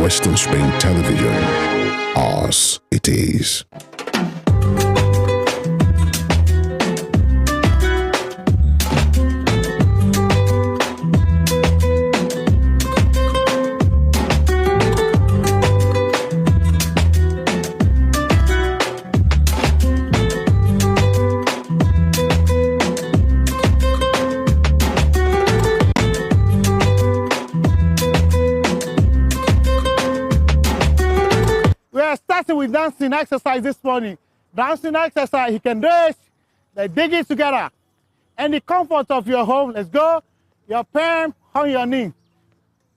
Western Spring Television. Ours it is. With dancing exercise this morning. Dancing exercise, you can do it. Let's dig it together. In the comfort of your home, let's go. Your palm on your knee.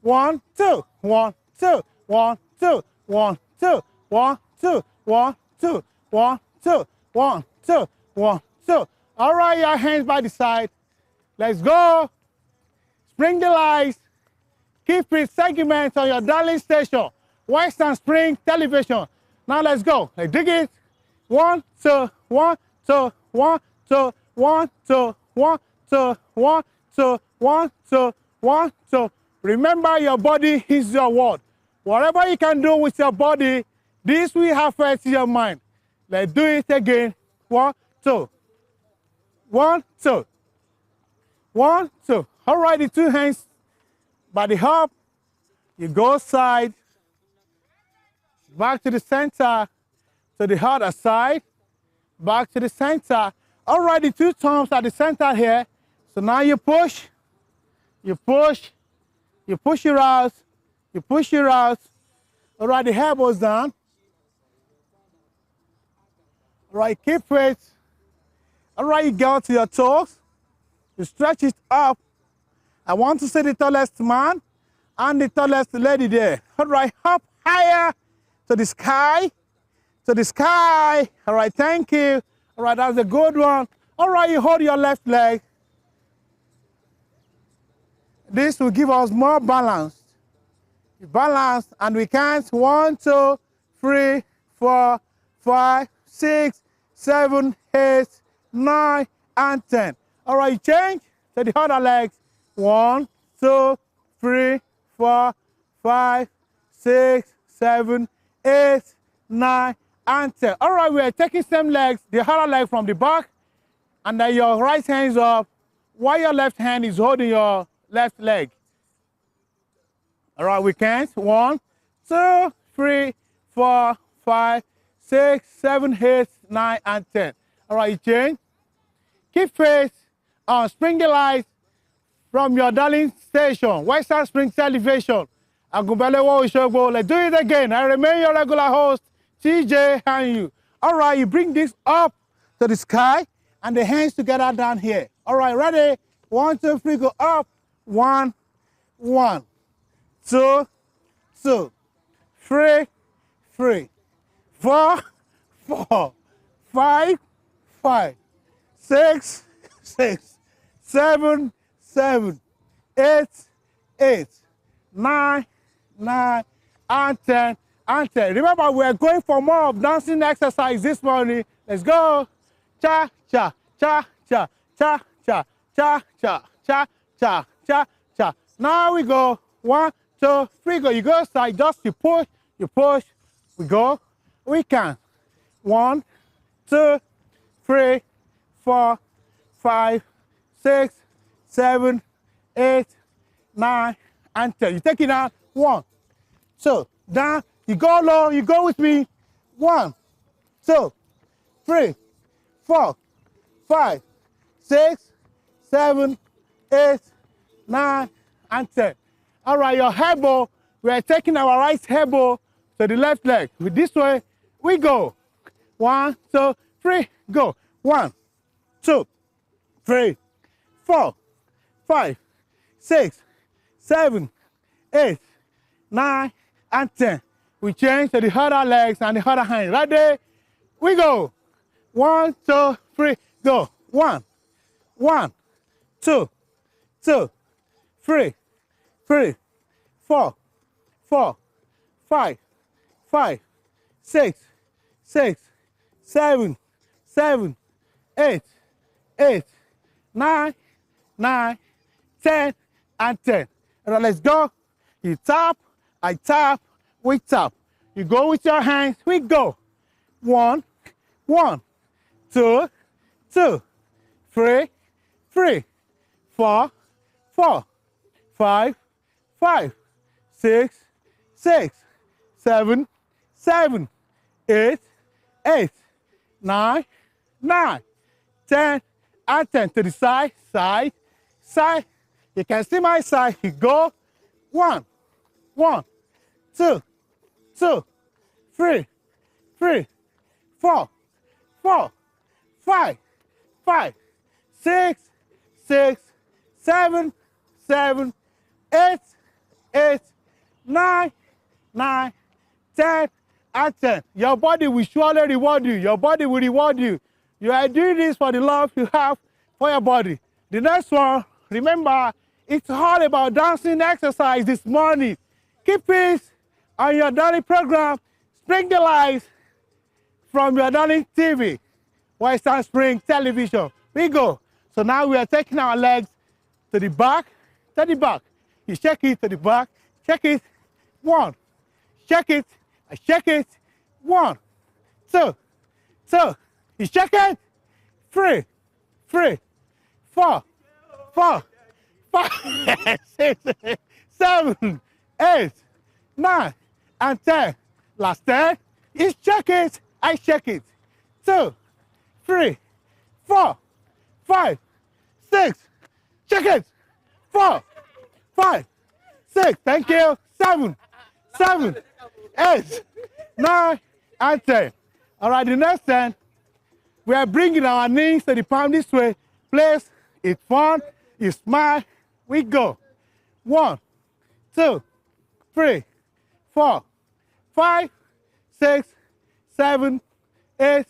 1, 2, 1, 2, 1, 2, 1, 2, 1, 2, 1, 2, 1, 2, 1, 2, 1, 2. All right, your hands by the side. Let's go. Spring the lights. Keep it segments on your darling station, Western Spring Television. Now let's go. Let's dig it. 1, 2, 1, 2, 1, 2, 1, 2, 1, 2, 1, 2, 1, 2, 1, 2. Remember, your body is your word. Whatever you can do with your body, this will affect your mind. Let's do it again. 1, 2. 1, 2. 1, 2. All right, the two hands by the hop. You go side. Back to the center, to the other side, back to the center. All right, the two thumbs at the center here. So now you push, you push, you push your out, you push your out. All right, the elbows down. All right, keep it. All right, you go to your toes. You stretch it up. I want to see the tallest man and the tallest lady there. All right, up higher. To the sky, to the sky. All right, thank you. All right, that's a good one. All right, you hold your left leg. This will give us more balance. Balance, and we count 1, 2, 3, 4, 5, 6, 7, 8, 9, and 10. All right, change to the other leg. 1, 2, 3, 4, 5, 6, 7, 8, 9, and 10. All right, we are taking same legs, the other leg from the back, and then your right hand is up, while your left hand is holding your left leg. All right, we count 1, 2, 3, 4, 5, 6, 7, 8, 9, and 10. All right, you change. Keep face on Spring the Lights from your darling station, Western Spring Television. Let's do it again. I remain your regular host, TJ and you. All right, you bring this up to the sky and the hands together down here. All right, ready? 1, 2, 3, go up. 1, 1, 2, 2, 3, 3, 4, 4, 5, 5, 6, 6, 7, 7, 8, 8, 9, 9, and 10, and 10. Remember, we're going for more of dancing exercise this morning. Let's go. Cha, cha, cha, cha, cha, cha, cha, cha, cha, cha, cha, cha. Now we go. 1, 2, 3, go. You go side, just you push, we go. We can. 1, 2, 3, 4, 5, 6, 7, 8, 9, and 10. You take it out. 1, 2, down. You go low. You go with me. 1, 2, 3, 4, 5, 6, 7, 8, 9, and 10. All right, your elbow. We are taking our right elbow to the left leg. With this way, we go. 1, 2, 3, go. 1, 2, 3, 4, 5, 6, 7, 8, 9, and 10. We change to the other legs and the other hand. Right there, we go. 1, 2, 3, go. 1, 1, 2, 2, 3, 3, 4, 4, 5, 5, 6, 6, 7, 7, 8, 8, 9, 9, 10, and 10. All right, let's go. You tap, I tap. we tap. You go with your hands, we go. 1, 1, 2, 2, 3, 3, 4, 4, 5, 5, 6, 6, 7, 7, 8, 8, 9, 9, 10, and 10 to the side, side, side. You can see my side. You go 1, 1, 2, 2, 3, 3, 4, 4, 5, 5, 6, 6, 7, 7, 8, 8, 9, 9, 10, and 10. Your body will surely reward you. Your body will reward you. You are doing this for the love you have for your body. The next one, remember, it's all about dancing exercise this morning. Keep peace on your daily program, Spring the Lights from your darling TV, Western Spring Television. We go. So now we are taking our legs to the back, to the back. You shake it to the back, shake it, 1, shake it, I shake it, 1, 2, 2, you shake it, 3, 3, 4, 4, 5, 6, 7, 8, 9, and 10. Last 10, you shake it, I shake it, 2, 3, 4, 5, 6, shake it, 4, 5, 6, thank you, 7, 7, 8, 9, and 10. All right, the next 10, we are bringing our knees to the palm this way. Place, it's fun, you smile, we go. 1, 2, 3, 4, 5, 6, 7, 8,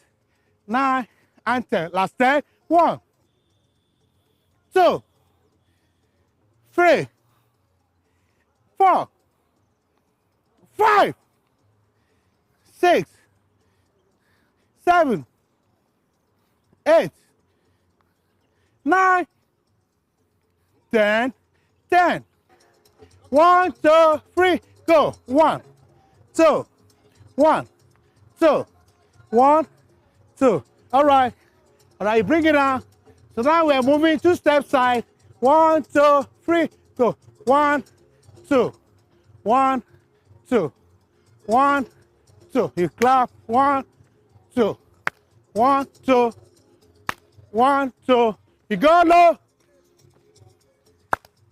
9, and 10. Last 10, 1, 2, 3, 4, 5, 6, 7, 8, 9, 10, 10. 1, 2, 3, go. 1, 2, 1, 2, 1, 2. All right. All right, bring it down. So now we're moving 2 steps side. 1, 2, 3, go. 1, 2, 1, 2, 1, 2. You clap. 1, 2, 1, 2, 1, 2. You go low.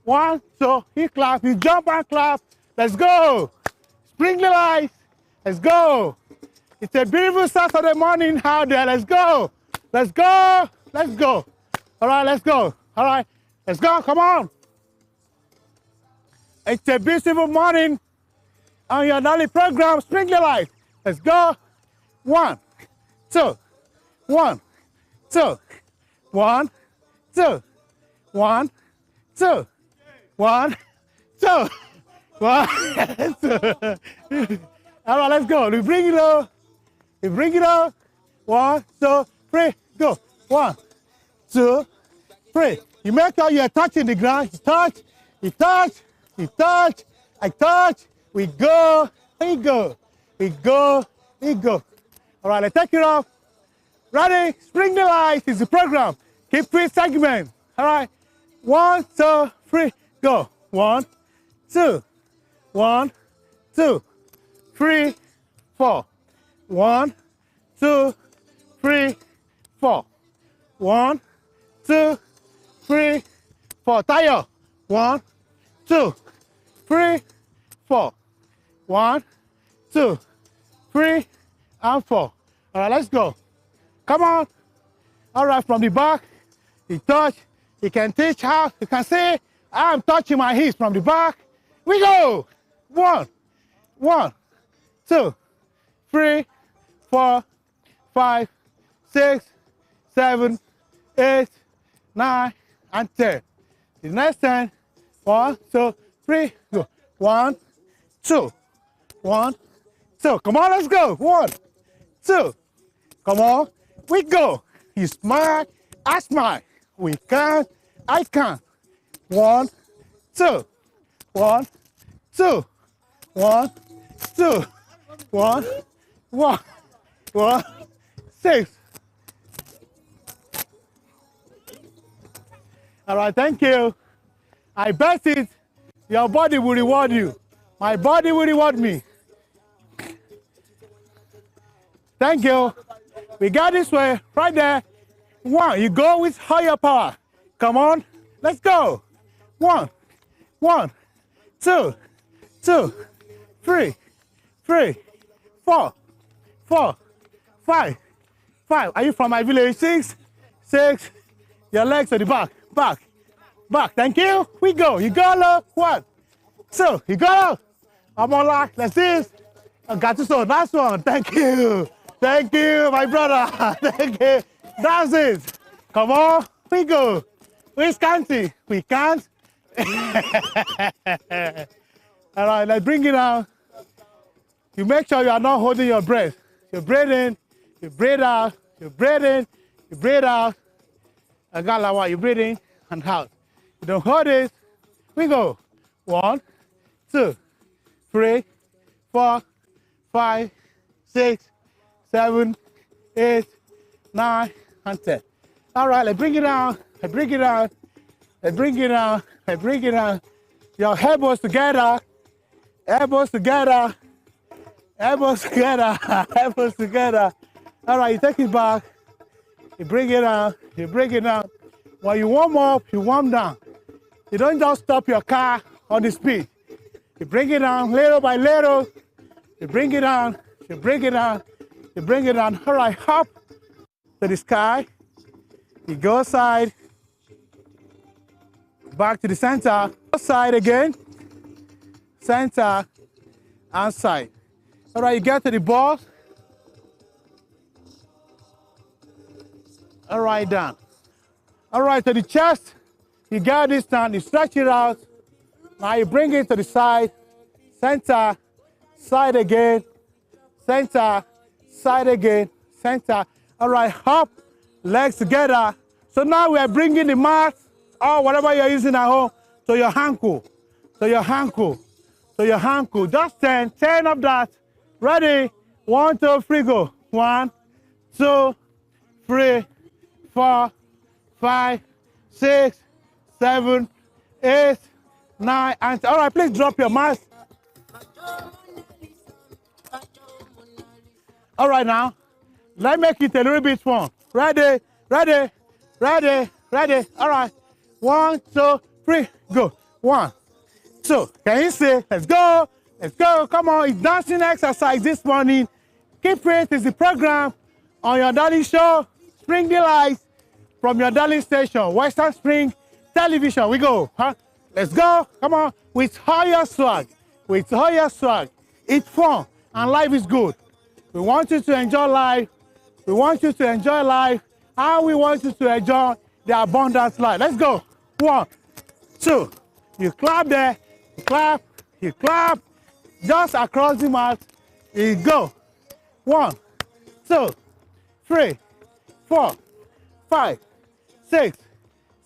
1, 2. You clap. You jump and clap. Let's go. Spring the lights. Let's go. It's a beautiful Saturday morning out there. Let's go. Let's go. Let's go. All right, let's go. All right, let's go. Come on. It's a beautiful morning on your daily program, Spring the Lights. Let's go. 1, 2, 1, 2, 1, 2, 1, 2, 1, 2, 1, 2. All right, let's go. We bring it up. We bring it up. 1, 2, 3, go. 1, 2, 3. You make sure you're touching the ground. You touch, you touch, you touch, I touch. We go, we go, we go, we go. All right, let's take it off. Ready? Spring the Lights is the program. Keep it segment. All right. 1, 2, 3, go. 1, 2, 1, 2, 3, 4. 1, 2, 3, 4. 1, 2, 3, 4. Tire. 1, 2, 3, 4. 1, 2, 3, and 4. All right, let's go. Come on. All right, from the back, you touch. You can teach how. You can say, I'm touching my hips from the back. We go. 1, 1, 2, 3, 4, 5, 6, 7, 8, 9, and 10. The next 10. 1, 2, 3, go. 1, 2, 1, 2. Come on, let's go. 1, 2. Come on. We go. You smile, I smile. We can, I can. 1, 2, 1, 2, 1, 2, 1, 1, 1, 6. All right, thank you. I bet it, your body will reward you. My body will reward me. Thank you. We got this way, right there. 1, you go with higher power. Come on, let's go. 1, 1, 2, 2, 3, 3, 4, 4, 5, 5. Are you from my village? 6, 6. Your legs to the back, back, back. Thank you. We go. You go low. 1, 2. You go low. I'm on lock. Let's see this. I got you so. That's one. Thank you. Thank you, my brother. Thank you. That's it. Come on. We go. We can't see. We can't. All right, let's bring it down. You make sure you are not holding your breath. You breathe in, you breathe out, you breathe in, you breathe out. I got like what you breathe in and out. You don't hold it. We go. 1, 2, 3, 4, 5, 6, 7, 8, 9, and 10. All right, let's bring it down. Let's bring it down. Let's bring it down. Let's bring it down. Your elbows together. Elbows together. Elbows together. Elbows together. All right, you take it back. You bring it down. You bring it down. When you warm up, you warm down. You don't just stop your car on the speed. You bring it down little by little. You bring it down. You bring it down. You bring it down. All right, up to the sky. You go side. Back to the center. Side again. Center and side. All right, you get to the ball. All right, down. All right, to the chest. You get this down. You stretch it out. Now you bring it to the side. Center. Side again. Center. Side again. Center. All right, up. Legs together. So now we are bringing the mat or whatever you're using at home to your ankle. To your ankle. To your ankle. Just 10. 10 of that. Ready? 1, 2, 3, go. 1, 2, 3, 4, 5, 6, 7, 8, 9, and 10. All right, please drop your mask. All right, now, let's make it a little bit fun. Ready, ready, ready, ready. All right, 1, 2, 3, go. 1, 2. Can you see? Let's go. Let's go. Come on. It's dancing exercise this morning. Keep it. It's the program on your darling show, Spring Delights, from your darling station, Western Spring Television. We go. Huh? Let's go. Come on. With all your swag. With all your swag. It's fun and life is good. We want you to enjoy life. We want you to enjoy life. And we want you to enjoy the abundant life. Let's go. 1, 2. You clap there. You clap. You clap. Just across the mat. You go. 1, 2, 3, 4, 5, 6,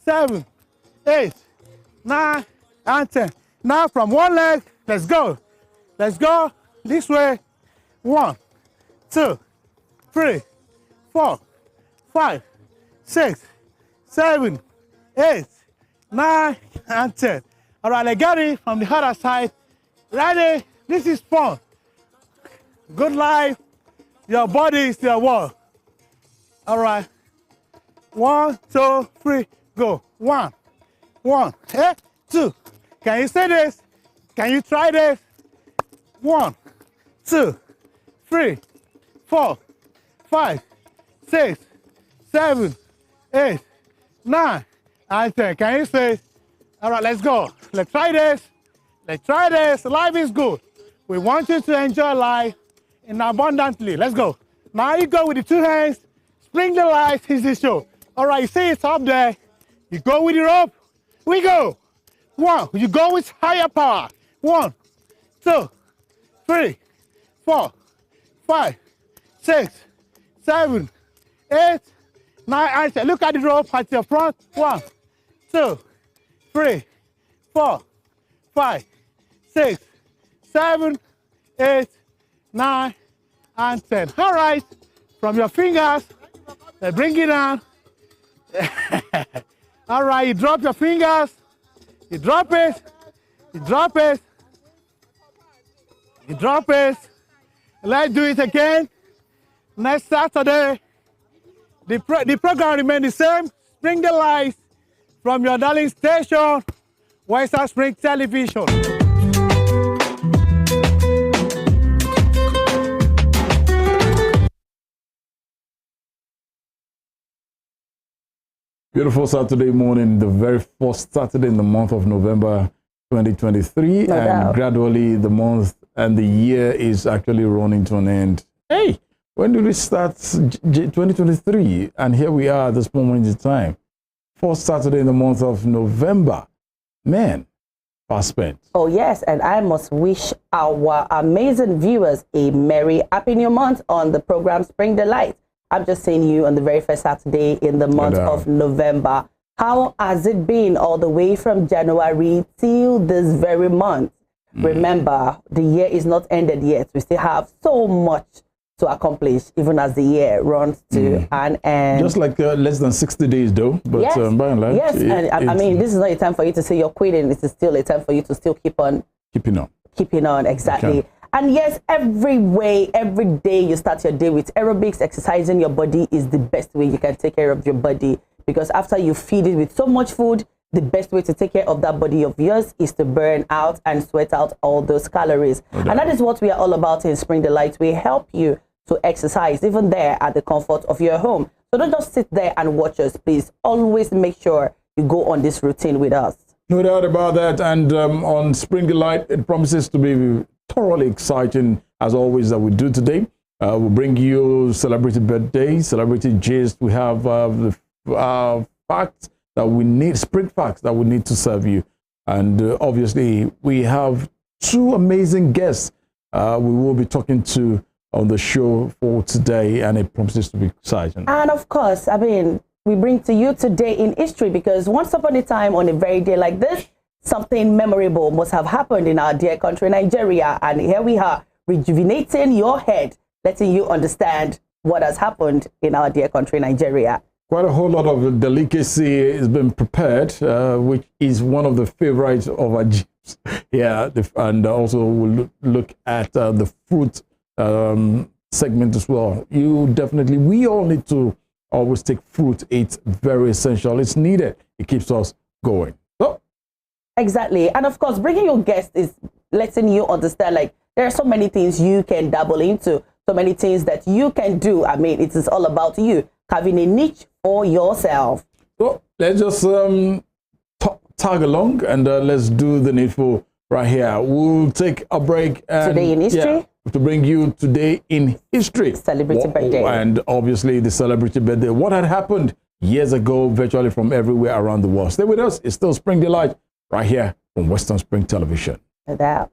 7, 8, 9, and 10. Now from one leg, let's go. Let's go this way. 1, 2, 3, 4, 5, 6, 7, 8, 9, and 10. All right, let's get it from the other side. Ready? This is fun. Good life. Your body is your world. All right. 1, 2, 3, go. 1, 1, 2. Can you say this? Can you try this? 1, 2, 3, 4, 5, 6, 7, 8, 9, and 10. Can you say? All right, let's go. Let's try this. Let's try this. Life is good. We want you to enjoy life in abundantly. Let's go. Now you go with the 2 hands. Spring the lights is the show. All right, you see it's up there. You go with the rope. We go. 1. You go with higher power. 1, 2, 3, 4, 5, 6, 7, 8, 9, and 10. Look at the rope at your front. 1, 2, 3, 4, 5, 6, 7, 8, 9, and 10. All right. From your fingers, bring it down. All right, you drop your fingers. You drop it. You drop it. You drop it. Let's do it again. Next Saturday, the program remains the same. Spring the lights from your darling station, Western Spring Television. Beautiful Saturday morning, the very first Saturday in the month of November 2023, and gradually the month and the year is actually running to an end. Hey, when did we start 2023? And here we are at this moment in time. First Saturday in the month of November. Man, fast spent. Oh yes, and I must wish our amazing viewers a merry, happy new month on the program Spring Delight. I'm just seeing you on the very first Saturday in the month of November. How has it been all the way from January till this very month? Remember, the year is not ended yet. We still have so much to accomplish, even as the year runs to an end. Just like less than 60 days, though. But yes, by and large, yes. And I mean, this is not a time for you to say you're quitting. This is still a time for you to still keep on keeping on. Keeping on, exactly. Okay. And yes, every day you start your day with aerobics. Exercising your body is the best way you can take care of your body, because after you feed it with so much food, the best way to take care of that body of yours is to burn out and sweat out all those calories. Okay. And that is what we are all about in Spring Delight. We help you to exercise even there at the comfort of your home. So don't just sit there and watch us, please. Always make sure you go on this routine with us. No doubt about that. And on Spring Delight, it promises to be thoroughly exciting, as always, that we do today. We'll bring you celebrity birthdays, celebrity gist. We have the facts that we need, spring facts that we need to serve you. And obviously, we have two amazing guests we will be talking to on the show for today, and it promises to be exciting. And of course, I mean, we bring to you today in history, because once upon a time, on a very day like this, something memorable must have happened in our dear country, Nigeria. And here we are, rejuvenating your head, letting you understand what has happened in our dear country, Nigeria. Quite a whole lot of delicacy has been prepared, which is one of the favorites of our Jeeps. Yeah, and also we'll look at the fruit segment as well. We all need to always take fruit. It's very essential. It's needed. It keeps us going. So. Exactly. And of course, bringing your guest is letting you understand, like, there are so many things you can dabble into, so many things that you can do. I mean, it is all about you having a niche for yourself. So let's just tag along and let's do the needful right here. We'll take a break. And, today in history? Yeah, to bring you today in history. Celebrity birthday. And obviously the celebrity birthday. What had happened years ago, virtually from everywhere around the world. Stay with us. It's still Spring Delight right here on Western Spring Television. No doubt.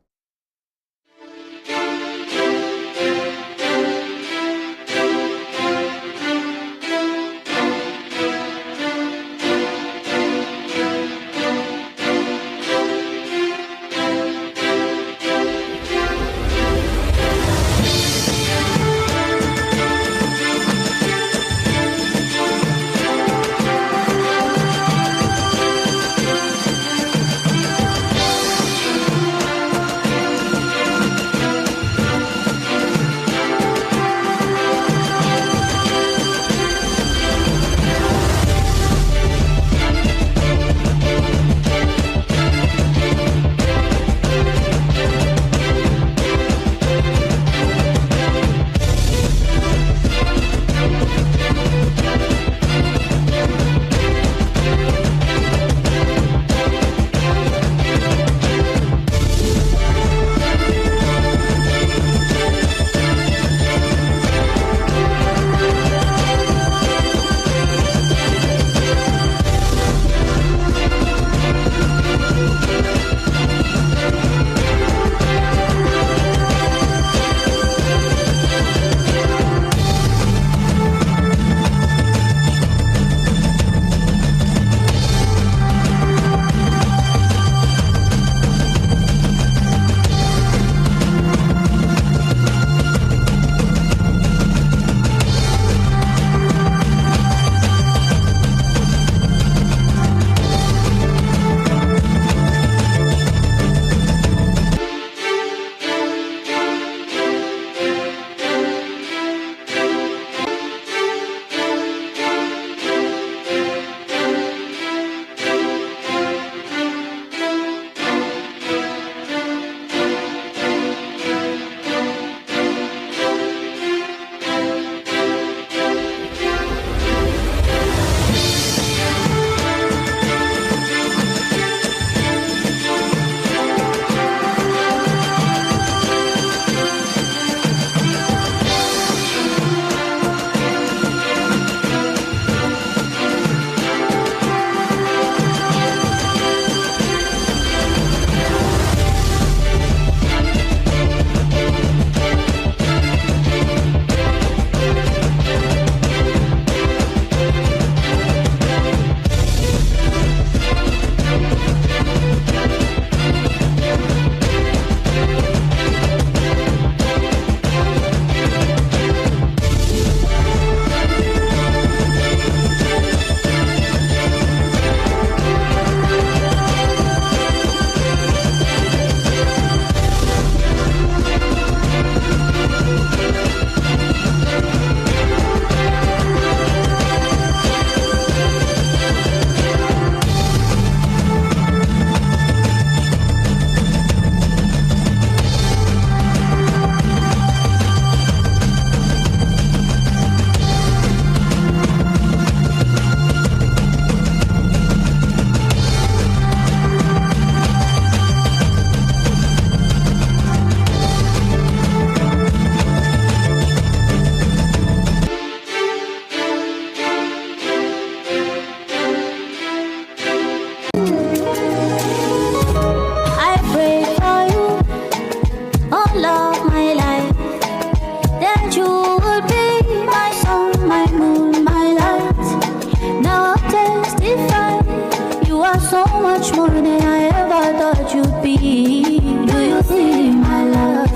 Do you see my love?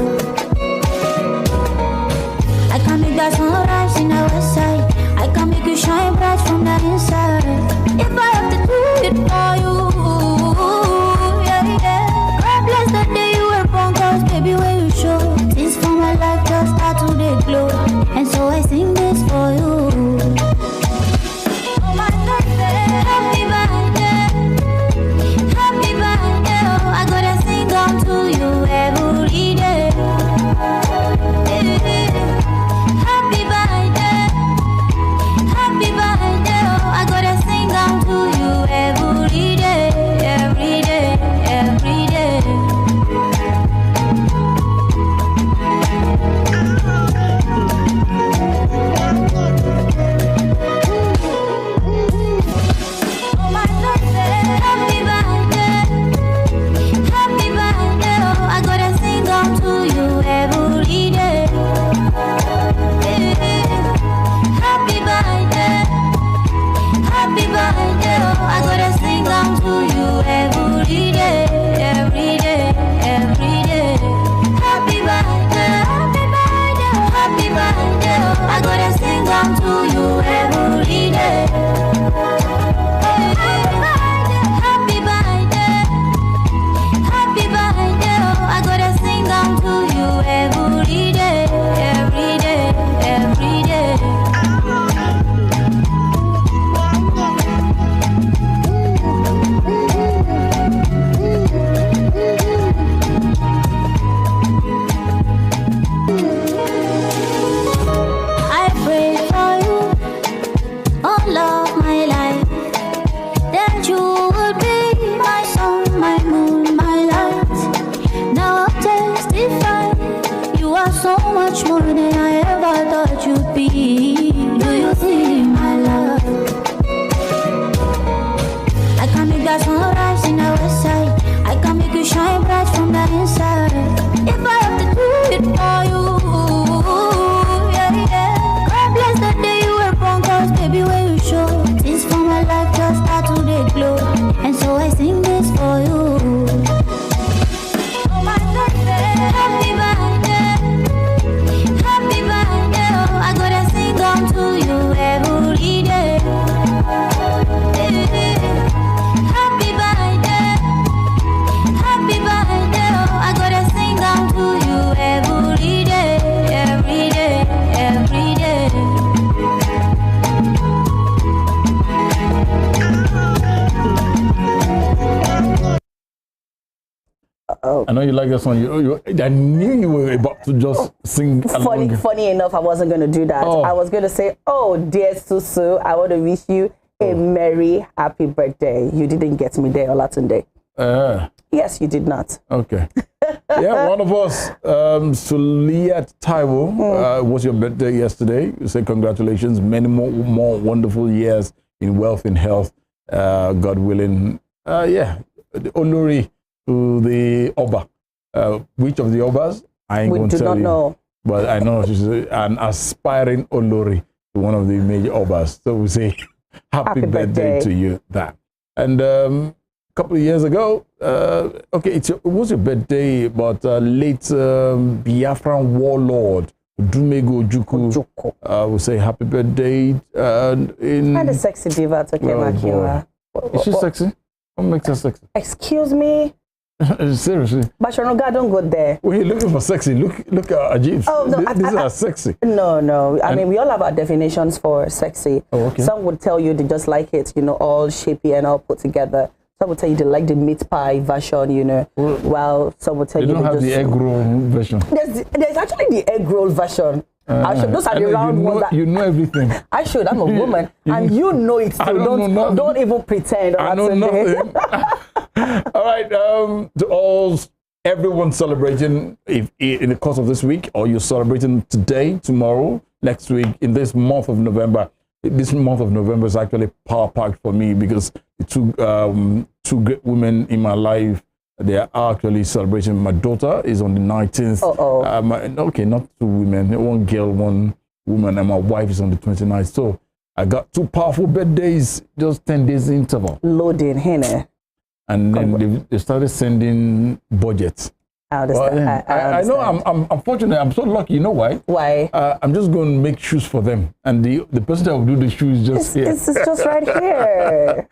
I can make that sunrise in the west side. I can make you shine bright from the inside. If I have to do it for you, yeah, yeah. God bless the day you were born, cause baby when you show, things for my life just start to they glow. And so I sing this for you. Oh my birthday, happy birthday, happy birthday. Oh, I gotta sing on to you every day. Happy birthday, happy birthday. Oh, I gotta sing on to you every day, every day, every day. Oh my birthday, happy birthday, happy birthday. Oh, I gotta sing on to you every day. Happy birthday, happy birthday. Oh, I gotta sing on to you every day, every day, every day. Happy birthday, happy birthday, happy birthday. Oh, I gotta sing on to you every day. Happy birthday, happy birthday. Oh, I gotta sing on to you every day, every day, every day. I pray for you all of my life, that you would be my sun, my moon, my light. Now I'll testify, you are so much more than I ever thought you'd be. Do you see my love? I can make that sunrise in the west side. I can make you shine bright from the inside. If I have to do it for you, yeah, yeah. God bless the day you were born, cause baby when you show, things for my life just start to they glow. And so I sing this for you. Oh my birthday, happy birthday, happy birthday. Oh, I gotta sing on to you every day. Happy birthday, happy birthday. Oh, I gotta sing on to you every day, every day, every day. I know you like that song. I knew you were about to just sing along. Funny enough, I wasn't going to do that. Oh. I was going to say, oh, dear Susu, I want to wish you a merry, happy birthday. You didn't get me there, Olatunde. Yes, you did not. Okay. Yeah, one of us, Suliat Taiwo, was your birthday yesterday. We say congratulations. Many more wonderful years in wealth and health, God willing. Yeah, the Olori to the Oba. Which of the Obas? I ain't going to tell you. We do not know. But I know she's an aspiring Olori to one of the major Obas. So we say happy birthday to you. That. And a couple of years ago, okay, it was your birthday, but late Biafran warlord, Dumego Ojukwu, we say happy birthday. And a sexy diva to Kemakira. Is she sexy? What makes her sexy? Excuse me? Seriously? But Shonoga, don't go there. When you're looking for sexy, look at Ajib. Oh, no, these are sexy. No. I mean, we all have our definitions for sexy. Oh, okay. Some would tell you they just like it, you know, all shapy and all put together. Some would tell you they like the meat pie version, you know, while some would tell you they don't have just the egg roll version. There's actually the egg roll version. Those are the round ones. You know everything. I should. I'm a woman, and you know it too. Don't even pretend. I know nothing. All right. To everyone celebrating, if in the course of this week, or you're celebrating today, tomorrow, next week, in this month of November. This month of November is actually power packed for me because the two great women in my life, they are actually celebrating. My daughter is on the 19th. Okay, not two women, one girl, one woman, and my wife is on the 29th. So I got two powerful birthdays, just 10 days interval. Loading, Hene. and then they started sending budgets. I understand. Well, I know I'm fortunate. I'm so lucky. You know why? Why? I'm just going to make shoes for them, and the person that will do the shoes is just here. It's just right here.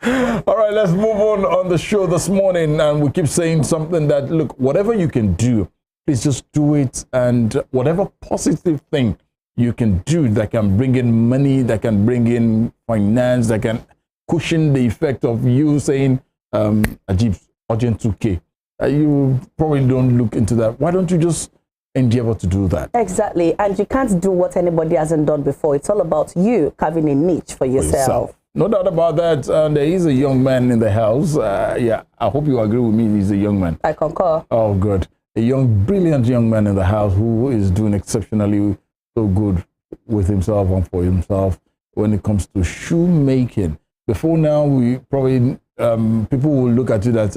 All right, let's move on the show this morning, and we keep saying something that, look, whatever you can do, please just do it, and whatever positive thing you can do that can bring in money, that can bring in finance, that can cushion the effect of you saying, Ajib, urgent 2K. You probably don't look into that. Why don't you just endeavor to do that? Exactly. And you can't do what anybody hasn't done before. It's all about you carving a niche for yourself. No doubt about that. There is a young man in the house. Yeah, I hope you agree with me. He's a young man. I concur. Oh, good. A brilliant young man in the house who is doing exceptionally so good with himself and for himself when it comes to shoemaking. Before now, we probably, people will look at it as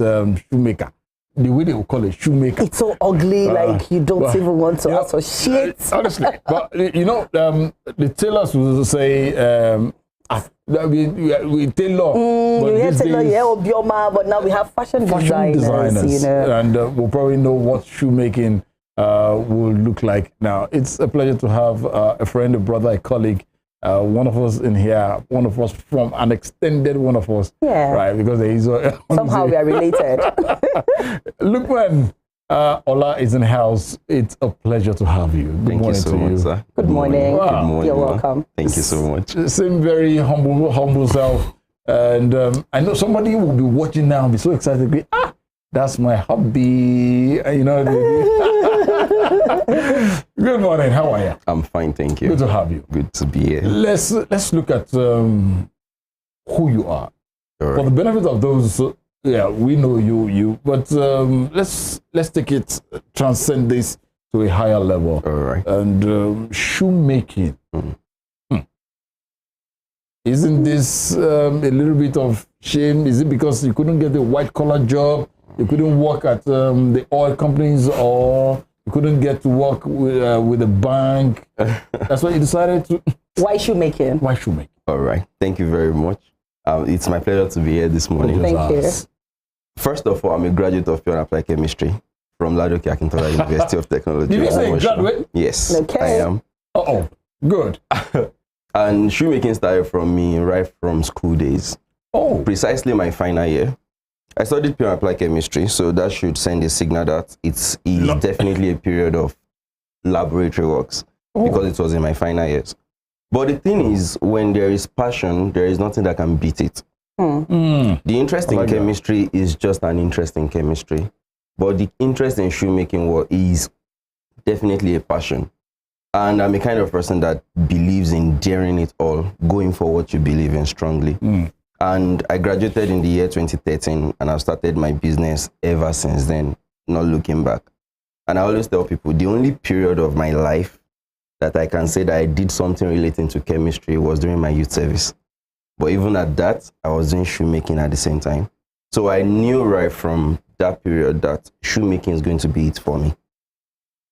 shoemaker. The way they will call it shoemaker. It's so ugly, like you don't even want to associate. Honestly, but you know, the tailors will say, we tailor. But these tailor, days, but now we have fashion designers. You know? And we'll probably know what shoemaking will look like. Now, it's a pleasure to have a friend, a brother, a colleague, one of us in here, one of us from an extended one of us. Yeah. Right, because there is somehow we are related. LUQMAN, Ola is in the house. It's a pleasure to have you. Good morning so to you. much, sir. Good morning. Wow. Good morning. You're welcome. Thank you so much. Same very humble self. And I know somebody will be watching now and be so excited. That's my hobby. You know. Good morning. How are you? I'm fine, thank you. Good to have you. Good to be here. Let's look at who you are. All right. For the benefit of those, we know you. But let's take it, transcend this to a higher level. All right. And shoemaking. Isn't this a little bit of shame? Is it because you couldn't get a white-collar job? You couldn't work at the oil companies, or you couldn't get to work with a bank? That's why you decided to... Why shoemaking? Why shoemaking? All right. Thank you very much. It's my pleasure to be here this morning. Thank you. First of all, I'm a graduate of Pure and Applied Chemistry from Ladoke Akintola University of Technology. Did you say graduate? Yes, okay. I am. Uh-oh. Good. And shoemaking started from me right from school days. Oh. Precisely my final year. I studied Pure and Applied Chemistry, so that should send a signal that it's definitely a period of laboratory works because it was in my final years. But the thing is, when there is passion, there is nothing that can beat it. The interest in chemistry is just an interest in chemistry. But the interest in shoemaking is definitely a passion. And I'm a kind of person that believes in daring it all, going for what you believe in strongly. And I graduated in the year 2013, and I've started my business ever since then, not looking back. And I always tell people, the only period of my life that I can say that I did something relating to chemistry was during my youth service. But even at that, I was doing shoemaking at the same time. So I knew right from that period that shoemaking is going to be it for me.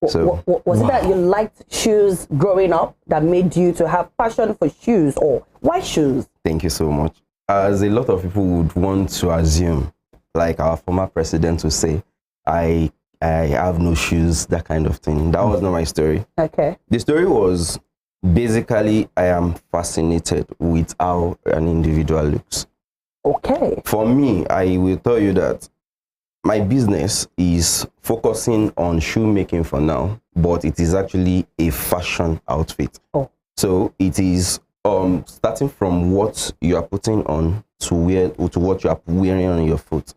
So, was it that you liked shoes growing up that made you to have passion for shoes, or why shoes? Thank you so much. As a lot of people would want to assume, like our former president would say, I have no shoes, that kind of thing. That was not my story. Okay. The story was basically I am fascinated with how an individual looks. Okay. For me, I will tell you that my business is focusing on shoemaking for now, but it is actually a fashion outfit. Oh. So it is starting from what you are putting on to what you are wearing on your foot.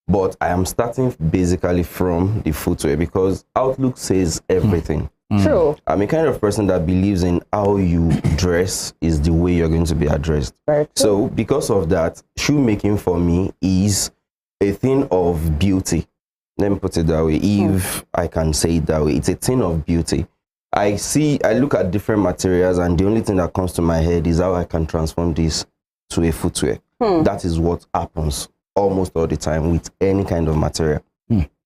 But I am starting basically from the footwear because Outlook says everything. True. I'm a kind of person that believes in how you dress is the way you're going to be addressed. Right. So because of that, shoemaking for me is a thing of beauty. Let me put it that way. If I can say it that way, it's a thing of beauty. I look at different materials, and the only thing that comes to my head is how I can transform this to a footwear. That is what happens almost all the time with any kind of material.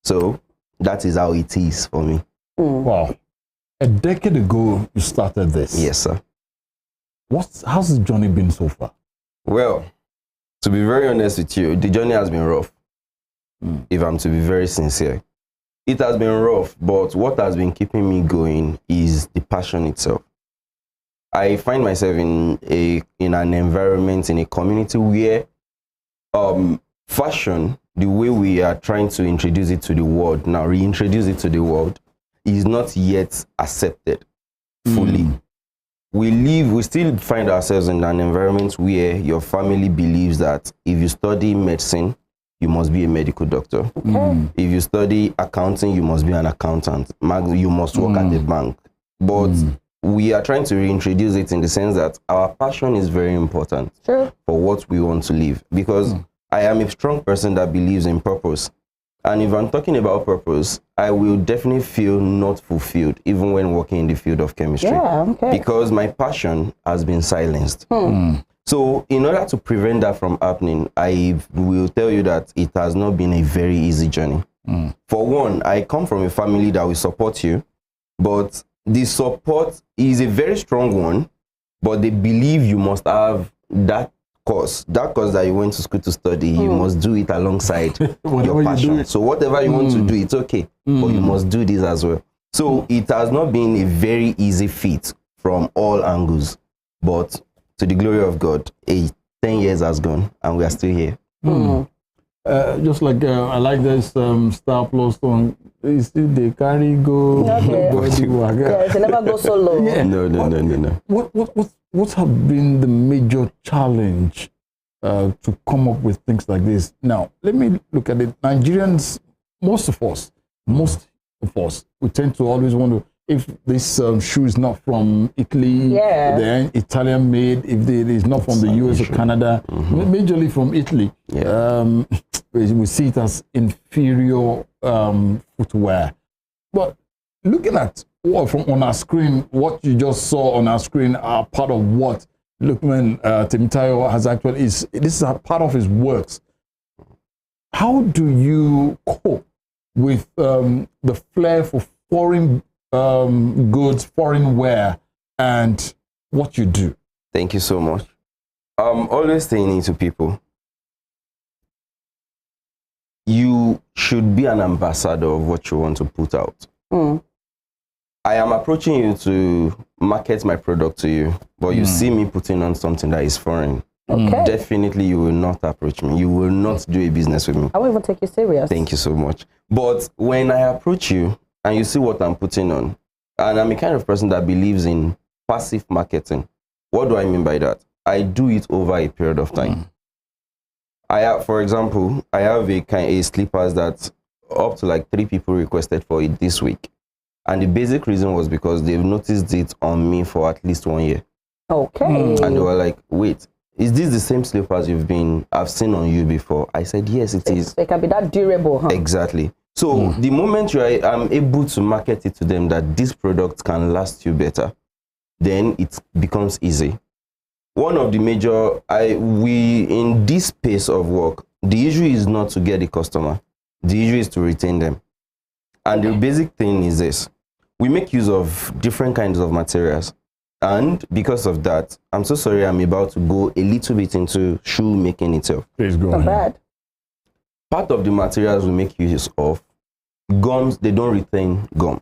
So that is how it is for me. Wow. A decade ago, you started this. Yes, sir. How's the journey been so far? Well, to be very honest with you, the journey has been rough. if I'm to be very sincere. It has been rough, but what has been keeping me going is the passion itself. I find myself in an environment, in a community where fashion, the way we are trying to introduce it to the world, now reintroduce it to the world, is not yet accepted fully. We still find ourselves in an environment where your family believes that if you study medicine, you must be a medical doctor. If you study accounting, you must be an accountant. You must work at the bank. But we are trying to reintroduce it in the sense that our passion is very important for what we want to live. Because I am a strong person that believes in purpose. And if I'm talking about purpose, I will definitely feel not fulfilled, even when working in the field of chemistry. Because my passion has been silenced. So in order to prevent that from happening, I will tell you that it has not been a very easy journey. For one, I come from a family that will support you, but the support is a very strong one, but they believe you must have that course that you went to school to study. You must do it alongside your passion. So whatever you want to do, it's okay, but you must do this as well. So it has not been a very easy feat from all angles, but to the glory of God, 10 years has gone and we are still here. Just like I like this Star Plus song. You see, they carry go. They never go solo. No. What have been the major challenge to come up with things like this? Now, let me look at it. Nigerians, most of us, we tend to always want to, if this shoe is not from Italy, then Italian made. If it is not from the US or Canada, majorly from Italy, we see it as inferior footwear. But looking at from on our screen, what you just saw on our screen are part of what LUQMAN Temitayo has actually this is a part of his works. How do you cope with the flair for foreign goods, foreign wear, and what you do? Thank you so much. Always saying it to people, you should be an ambassador of what you want to put out. I am approaching you to market my product to you, but you see me putting on something that is foreign. Definitely you will not approach me. You will not do a business with me. I won't even take you serious. Thank you so much. But when I approach you and you see what I'm putting on, and I'm a kind of person that believes in passive marketing. What do I mean by that? I do it over a period of time. For example, I have a slippers that up to like 3 people requested for it this week. And the basic reason was because they've noticed it on me for at least 1 year. And they were like, wait, is this the same slippers I've seen on you before? I said, yes, it is. They can be that durable, huh? Exactly. So the moment I'm able to market it to them that this product can last you better, then it becomes easy. One of the major, in this space of work, the issue is not to get the customer. The issue is to retain them. And the basic thing is this. We make use of different kinds of materials. And because of that, I'm so sorry I'm about to go a little bit into shoe making itself. Please go Not ahead. bad. Part of the materials we make use of, gums, they don't retain gum.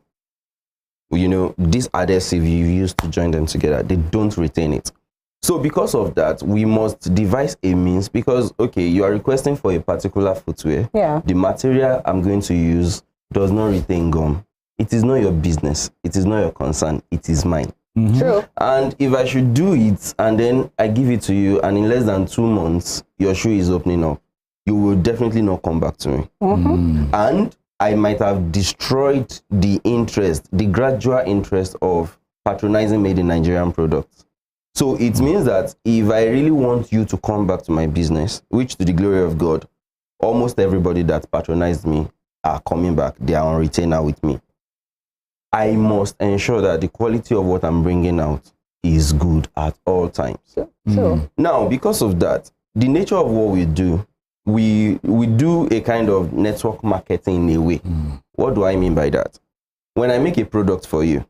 You know, this adhesive you use to join them together, they don't retain it. So because of that, we must devise a means because, okay, you are requesting for a particular footwear. The material I'm going to use does not retain gum. It is not your business. It is not your concern. It is mine. True. And if I should do it and then I give it to you and in less than 2 months, your shoe is opening up, you will definitely not come back to me. And I might have destroyed the interest, the gradual interest of patronizing made in Nigerian products. So it means that if I really want you to come back to my business, which to the glory of God, almost everybody that patronized me are coming back. They are on retainer with me. I must ensure that the quality of what I'm bringing out is good at all times. Now, because of that, the nature of what we do, we do a kind of network marketing in a way. What do I mean by that? When I make a product for you,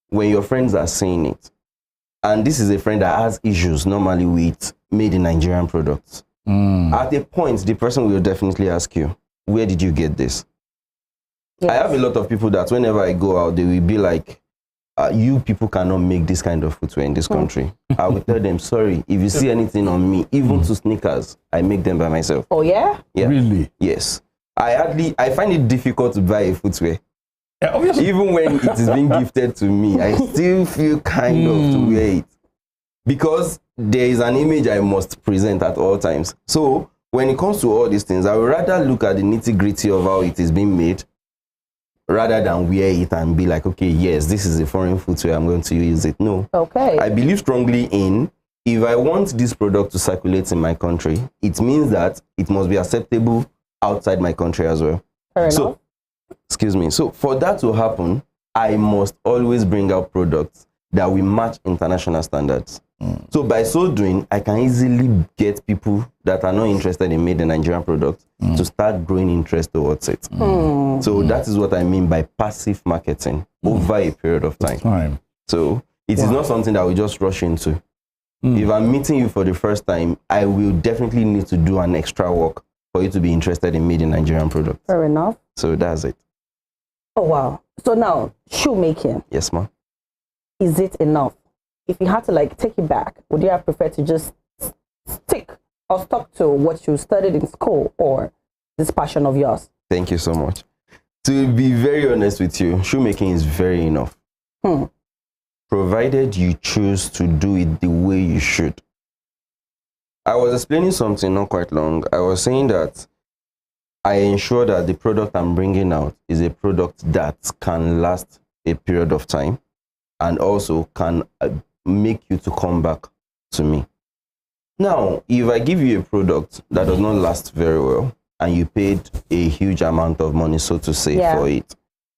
when your friends are seeing it, and this is a friend that has issues normally with made in Nigerian products, at a point, the person will definitely ask you, where did you get this? Yes. I have a lot of people that whenever I go out, they will be like, you people cannot make this kind of footwear in this country. I will tell them, sorry, if you see anything on me, even to sneakers, I make them by myself. Oh, yeah? Yeah. Really? Yes. I find it difficult to buy a footwear. Yeah, obviously. Even when it is being gifted to me, I still feel kind of to wear it. Because there is an image I must present at all times. So when it comes to all these things, I would rather look at the nitty-gritty of how it is being made rather than wear it and be like, okay, yes, this is a foreign footwear, I'm going to use it. No. Okay. I believe strongly in, if I want this product to circulate in my country, it means that it must be acceptable outside my country as well. Fair So, enough. excuse me. So for that to happen, I must always bring out products that will match international standards. So by so doing, I can easily get people that are not interested in made in Nigerian products to start growing interest towards it. So that is what I mean by passive marketing over a period of time. So it is not something that we just rush into. If I'm meeting you for the first time, I will definitely need to do an extra work for you to be interested in made in Nigerian products. Fair enough. So that's it. Oh, wow. So now, shoemaking, Yes, ma'am. is it enough? If you had to like take it back, would you have preferred to just stick or stuck to what you studied in school or this passion of yours? Thank you so much. To be very honest with you, shoemaking is very enough. Provided you choose to do it the way you should. I was explaining something not quite long. I was saying that I ensure that the product I'm bringing out is a product that can last a period of time and also can make you to come back to me. Now, if I give you a product that does not last very well and you paid a huge amount of money, so to say, for it,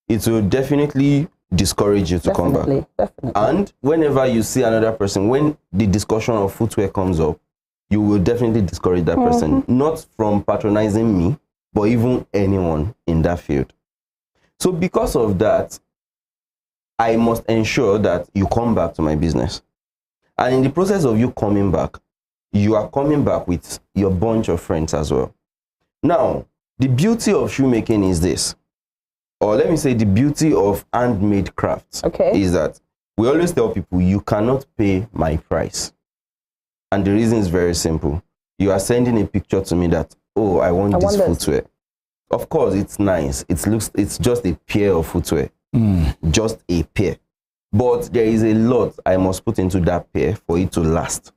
it will definitely discourage you to come back. Definitely. And whenever you see another person, when the discussion of footwear comes up, you will definitely discourage that person, not from patronizing me, but even anyone in that field. So because of that, I must ensure that you come back to my business. And in the process of you coming back, you are coming back with your bunch of friends as well. Now, the beauty of shoemaking is this, or let me say the beauty of handmade crafts is that we always tell people you cannot pay my price. And the reason is very simple. You are sending a picture to me that, oh, I want this footwear. Of course, it's nice. It's just a pair of footwear. Just a pair. But there is a lot I must put into that pair for it to last.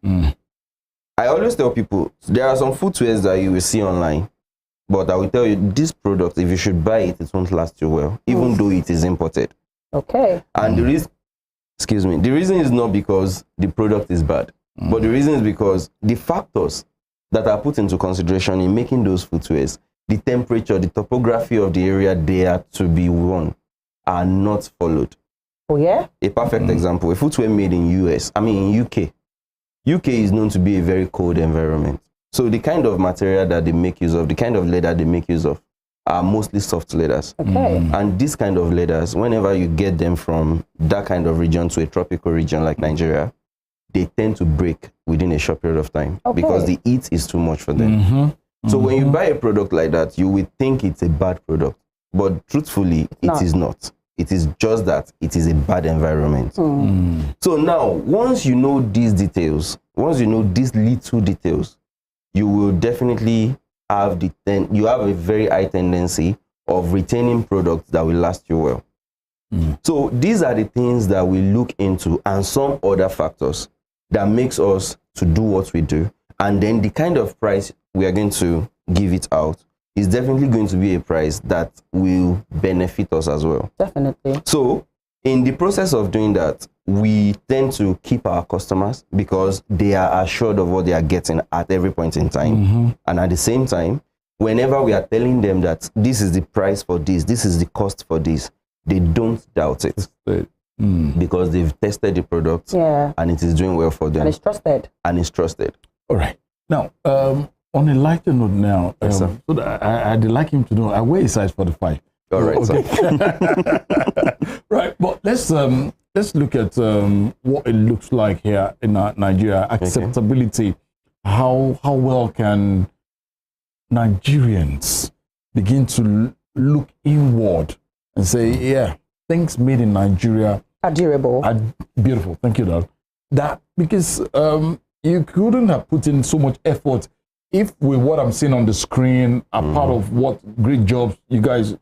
I always tell people, there are some footwears that you will see online, but I will tell you, this product, if you should buy it, it won't last you well, even though it is imported. Okay. And the reason, excuse me, the reason is not because the product is bad, but the reason is because the factors that are put into consideration in making those footwears, the temperature, the topography of the area they are to be worn, are not followed. Oh, yeah? A perfect example, a footwear made in UK. UK is known to be a very cold environment. So the kind of material that they make use of, the kind of leather they make use of, are mostly soft leathers. Okay. And this kind of leathers, whenever you get them from that kind of region to a tropical region like Nigeria, they tend to break within a short period of time because the heat is too much for them. So when you buy a product like that, you would think it's a bad product. But truthfully, it is not. It is just that it is a bad environment. So now, once you know these details, once you know these little details, you will definitely have you have a very high tendency of retaining products that will last you well. So these are the things that we look into and some other factors that makes us to do what we do. And then the kind of price we are going to give it out is definitely going to be a price that will benefit us as well. Definitely. So in the process of doing that, we tend to keep our customers because they are assured of what they are getting at every point in time. And at the same time, whenever we are telling them that this is the price for this, this is the cost for this, they don't doubt it. Because they've tested the product and it is doing well for them. And it's trusted. All right. Now, on a lighter note now, so I'd like him to know, I wear a size 45. All right. Right, but let's look at what it looks like here in Nigeria. Acceptability. How well can Nigerians begin to look inward and say, yeah, things made in Nigeria are durable. are beautiful. Thank you, Dad. That because you couldn't have put in so much effort if with what I'm seeing on the screen are part of what great jobs you guys.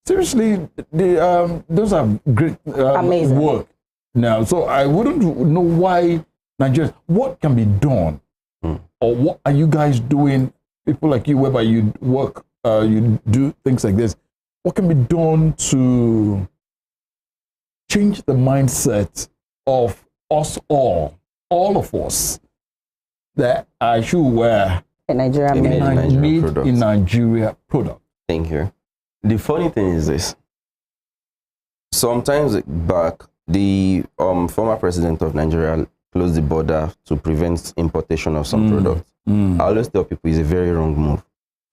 Seriously, those are great Amazing work now. So I wouldn't know why Nigerians. What can be done, or what are you guys doing? People like you, whereby you work, you do things like this. What can be done to change the mindset of us all of us, that I should wear in Nigeria made in Nigeria product? Thank you. The funny thing is this. Sometimes back, the former president of Nigeria closed the border to prevent importation of some products. I always tell people it's a very wrong move.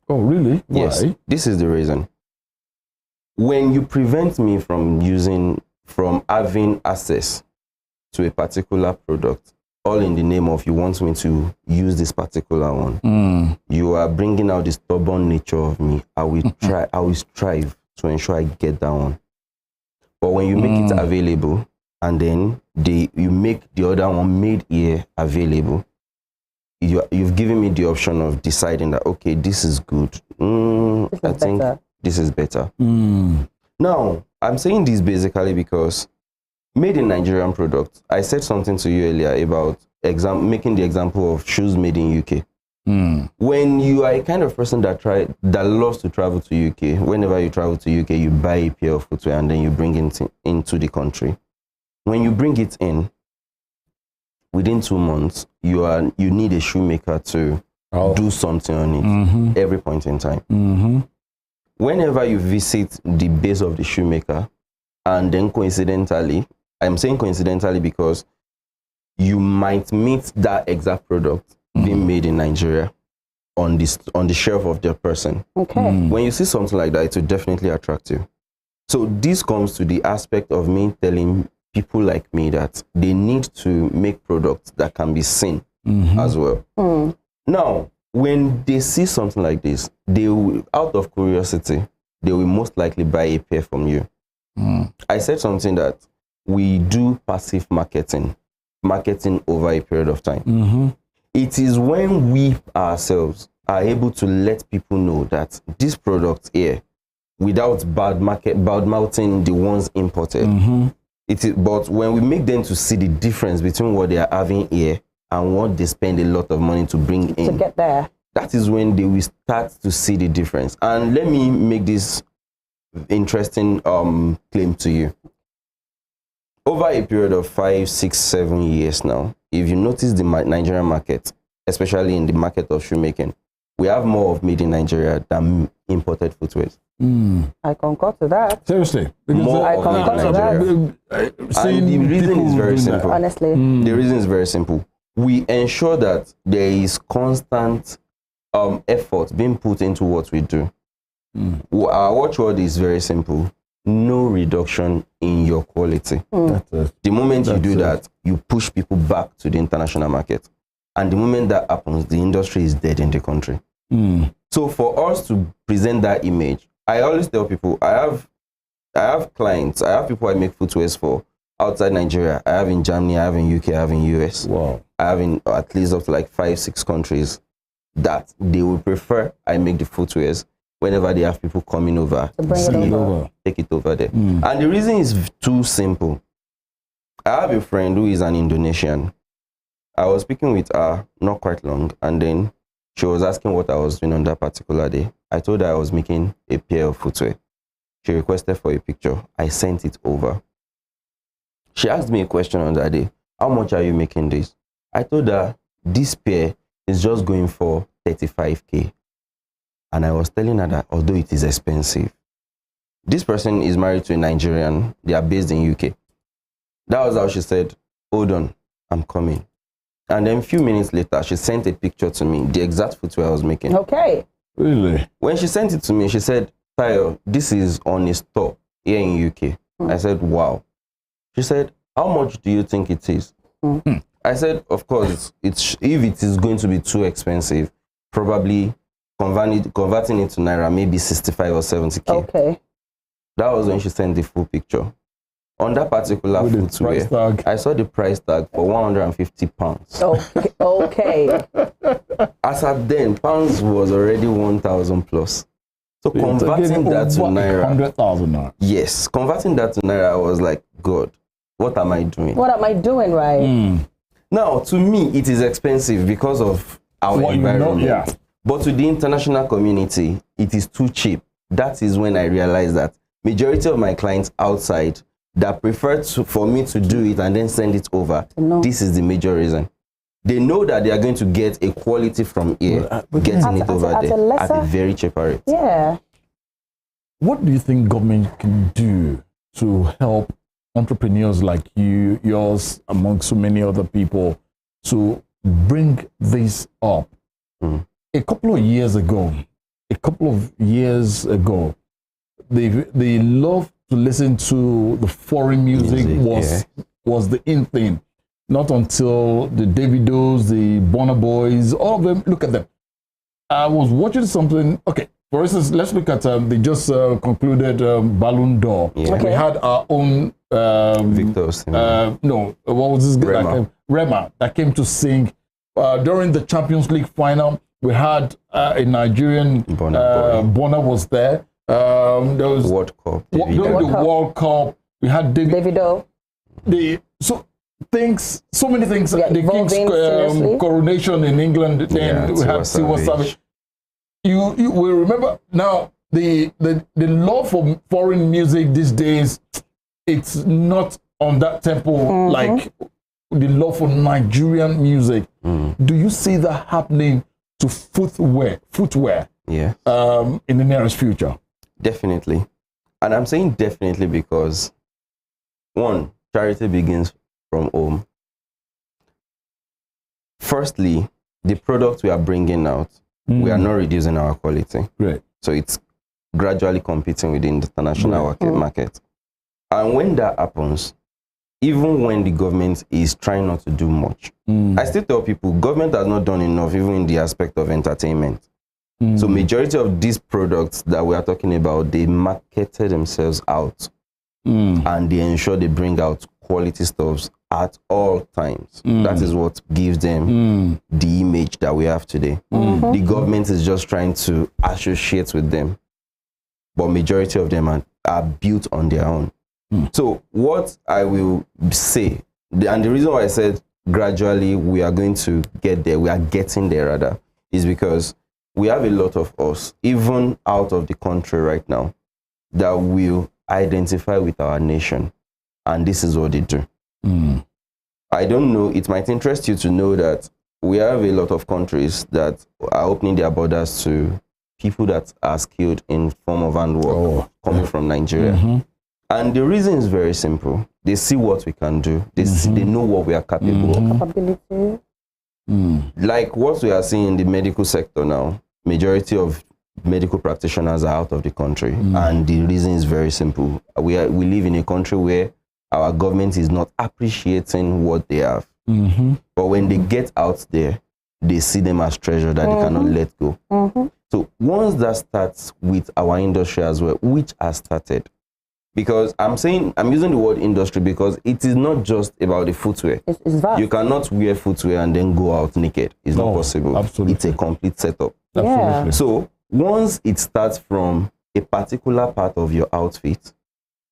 Oh, really? Yes. Why? This is the reason. When you prevent me from having access to a particular product, all in the name of you want me to use this particular one, you are bringing out the stubborn nature of me. I will strive to ensure I get that one. But when you make it available, and then you make the other one made here available, you've given me the option of deciding that, okay, this is good. I think this is better. Now, I'm saying this basically because made in Nigerian products, I said something to you earlier about making the example of shoes made in UK. When you are a kind of person that loves to travel to UK, whenever you travel to UK, you buy a pair of footwear and then you bring it into the country. When you bring it in, within 2 months, you need a shoemaker to do something on it every point in time. Whenever you visit the base of the shoemaker, and then coincidentally, I'm saying coincidentally because you might meet that exact product being made in Nigeria on the shelf of the person. Okay. When you see something like that, it will definitely attract you. So this comes to the aspect of me telling people like me that they need to make products that can be seen as well. Now, when they see something like this, they will, out of curiosity, they will most likely buy a pair from you. I said something that we do passive marketing over a period of time. It is when we ourselves are able to let people know that this product here, without bad mouthing the ones imported, but when we make them to see the difference between what they are having here and what they spend a lot of money to bring in, to get there, that is when they will start to see the difference. And let me make this interesting claim to you. Over a period of 5, 6, 7 years now, if you notice the Nigerian market, especially in the market of shoemaking, we have more of made in Nigeria than imported footwear. I concur to that. Seriously. More I of concur made in to Nigeria. that. And the reason is very simple. Honestly. The reason is very simple. We ensure that there is constant effort being put into what we do. Our watchword is very simple. No reduction in your quality. The moment you do that, you push people back to the international market. And the moment that happens, the industry is dead in the country. So for us to present that image, I always tell people, I have clients, I have people I make footwears for outside Nigeria. I have in Germany, I have in UK, I have in US. Wow. I have in at least up to like 5, 6 countries that they will prefer I make the footwears whenever they have people coming over, take it over there. And the reason is too simple. I have a friend who is an Indonesian. I was speaking with her not quite long, and then she was asking what I was doing on that particular day. I told her I was making a pair of footwear. She requested for a picture. I sent it over. She asked me a question on that day. How much are you making this? I told her this pair is just going for 35K. And I was telling her that although it is expensive, this person is married to a Nigerian. They are based in UK. That was how she said, hold on, I'm coming. And then a few minutes later, she sent a picture to me, the exact footwear I was making. Okay. Really? When she sent it to me, she said, Tayo, this is on a store here in UK. I said, wow. She said, how much do you think it is? I said, of course, if it is going to be too expensive, probably converting it to Naira, maybe 65 or 70K. Okay. That was when she sent the full picture. On that particular footwear, I saw the price tag for £150. Okay. Okay. As at then, pounds was already 1,000 plus. So converting that to Naira, 100,000 Naira. Yes, converting that to Naira, I was like, God, what am I doing? What am I doing, right? Now, to me, it is expensive because of our environment. Yeah. But to the international community, it is too cheap. That is when I realized that majority of my clients outside that prefer for me to do it and then send it over, this is the major reason. They know that they are going to get a quality from here, getting it over there at a very cheaper rate. Yeah. What do you think government can do to help entrepreneurs like you, yours, among so many other people, to bring this up? A couple of years ago, the love to listen to the foreign music was the in thing. Not until the Davidos, the Burna Boys, all of them, look at them. I was watching something, okay, for instance, let's look at, they just concluded Ballon d'Or. Yeah. We had our own... Victor no, what was this guy? Rema, that came to sing. During the Champions League final, we had a Nigerian, Burna was there. There was World Cup. World Cup. We had Davido. So many things. Yeah, the King's coronation in England. Then we had Tiwa Savage. You will remember now the love for foreign music these days. It's not on that tempo like the love for Nigerian music. Do you see that happening to footwear? Yeah. In the nearest future. Definitely. And I'm saying definitely because, one, charity begins from home. Firstly, the product we are bringing out, we are not reducing our quality. Right. So it's gradually competing with the international market. And when that happens, even when the government is trying not to do much, I still tell people, government has not done enough even in the aspect of entertainment. So majority of these products that we are talking about, they marketed themselves out and they ensure they bring out quality stuffs at all times. That is what gives them the image that we have today. The government is just trying to associate with them, but majority of them are built on their own. So what I will say, and the reason why I said gradually we are going to get there, we are getting there rather, is because we have a lot of us, even out of the country right now, that will identify with our nation. And this is what they do. I don't know, it might interest you to know that we have a lot of countries that are opening their borders to people that are skilled in form of handwork coming from Nigeria. And the reason is very simple. They see what we can do. They know what we are capable of. Capability. Like what we are seeing in the medical sector now, majority of medical practitioners are out of the country. And the reason is very simple. We live in a country where our government is not appreciating what they have. But when they get out there, they see them as treasure that they cannot let go. So once that starts with our industry as well, which has started, because I'm using the word industry because it is not just about the footwear. It's vast. You cannot wear footwear and then go out naked. It's not possible. Absolutely. It's a complete setup. Absolutely. So once it starts from a particular part of your outfit,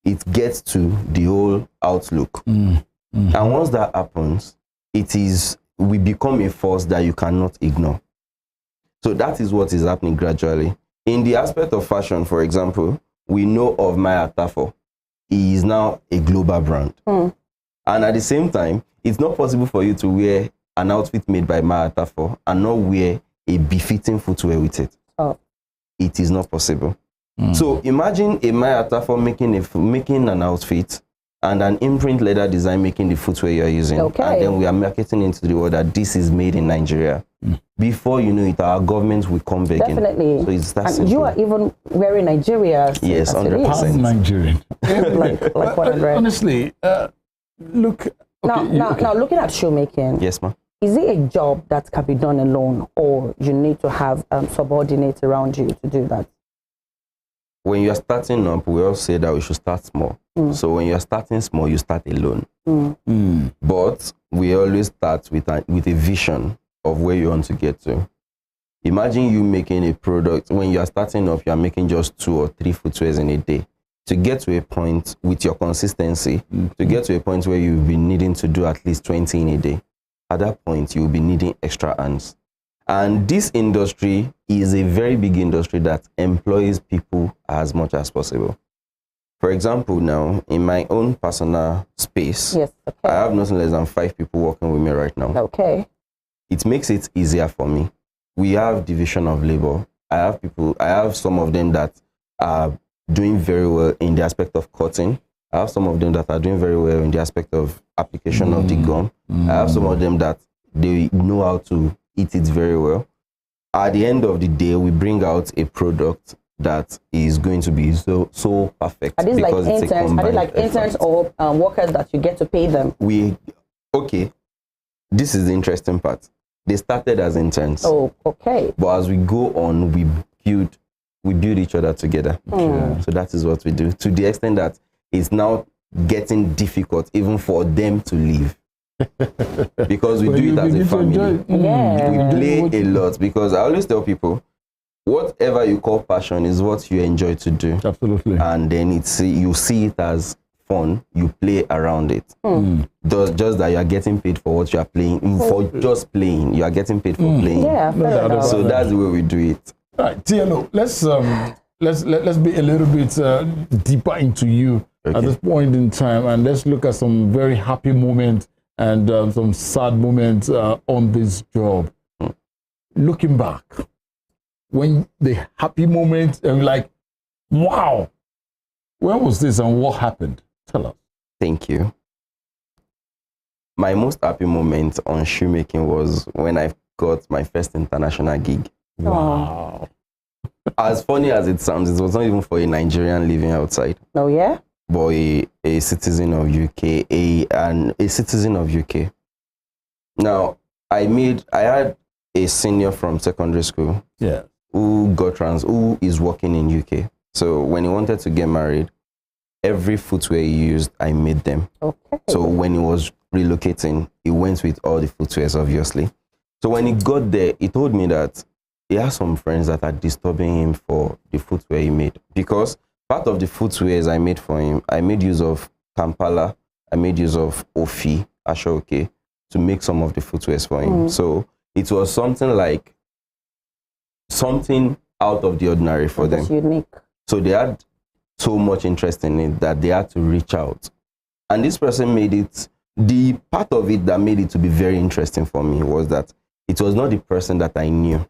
it gets to the whole outlook. And once that happens, we become a force that you cannot ignore. So that is what is happening gradually. In the aspect of fashion, for example, we know of Maya Tafo. He is now a global brand. And at the same time, it's not possible for you to wear an outfit made by Maya Tafo and not wear a befitting footwear with it. It is not possible. So imagine a Maya Tafo making an outfit and an imprint leather design making the footwear you're using. And then we are marketing into the world that this is made in Nigeria. Before you know it, our government will come back in. Definitely. So it's that and simple. you are even wearing Nigeria. Yes, 100%. Nigerian. like 100. Honestly, look. Okay, Now looking at shoemaking. Yes, ma'am. Is it a job that can be done alone, or you need to have subordinates around you to do that? When you're starting up, we all say that we should start small. So when you're starting small, you start alone. But we always start with a vision of where you want to get to. Imagine you making a product. When you're starting up, you're making just 2 or 3 footwears in a day. To get to a point with your consistency, to get to a point where you'll be needing to do at least 20 in a day. At that point, you'll be needing extra hands. And this industry is a very big industry that employs people as much as possible. For example, now, in my own personal space, Yes. Okay. I have nothing less than 5 people working with me right now. Okay. It makes it easier for me. We have division of labor. I have some of them that are doing very well in the aspect of cutting. I have some of them that are doing very well in the aspect of application of the gum. I have some of them that they know how to eat it very well. At the end of the day, we bring out a product that is going to be so perfect. Are these like because it's a interns? Are they combined like interns effort. or workers that you get to pay them? Okay, this is the interesting part. They started as interns. Oh, okay. But as we go on, we build each other together. So that is what we do, to the extent that it's now getting difficult even for them to leave. Because we do it as a family. Yeah. We play a lot, because I always tell people, whatever you call passion is what you enjoy to do. Absolutely. And then you see it as fun, you play around it. Just that you are getting paid for what you are playing, for just playing. You are getting paid for playing. Yeah, fair enough. So that's the way we do it. All right, TLO, let's be a little bit deeper into you at this point in time, and let's look at some very happy moments and some sad moments on this job. Looking back, when the happy moments, and like, wow, when was this and what happened? Tell us. Thank you. My most happy moment on shoemaking was when I got my first international gig. Wow. As funny as it sounds, it was not even for a Nigerian living outside, Oh, yeah? but a citizen of UK, a citizen of UK. Now, I had a senior from secondary school who is working in UK. So when he wanted to get married, every footwear he used, I made them. Okay. So when he was relocating, he went with all the footwears, obviously. So when he got there, he told me that he has some friends that are disturbing him for the footwear he made. Because part of the footwears I made for him, I made use of Kampala, I made use of Ofi, Ashoke, to make some of the footwears for him. So it was something out of the ordinary for them. Unique. So they had so much interest in it that they had to reach out. And this person made it, the part of it that made it to be very interesting for me was that it was not the person that I knew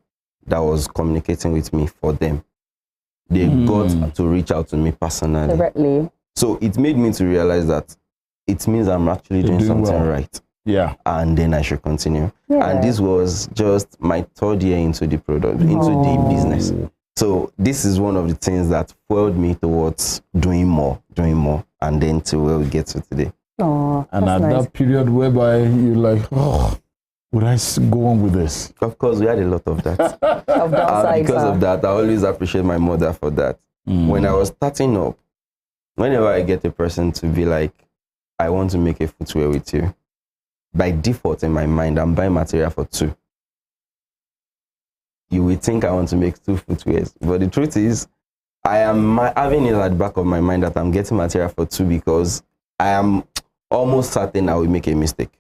that was communicating with me for them. They got to reach out to me personally. Directly. So it made me to realize that it means I'm actually doing something right. Yeah. And then I should continue. Yeah. And this was just my 3rd year into the product, into the business. So this is one of the things that fueled me towards doing more, and then to where we get to today. Oh, And at that period whereby you're like, oh, would I go on with this? Of course, we had a lot of that. of Because of that, I always appreciate my mother for that. When I was starting up, whenever I get a person to be like, I want to make a footwear with you, by default in my mind, I'm buying material for 2. You would think I want to make 2 footwears, but the truth is, I am having it at the back of my mind that I'm getting material for 2 because I am almost certain I will make a mistake.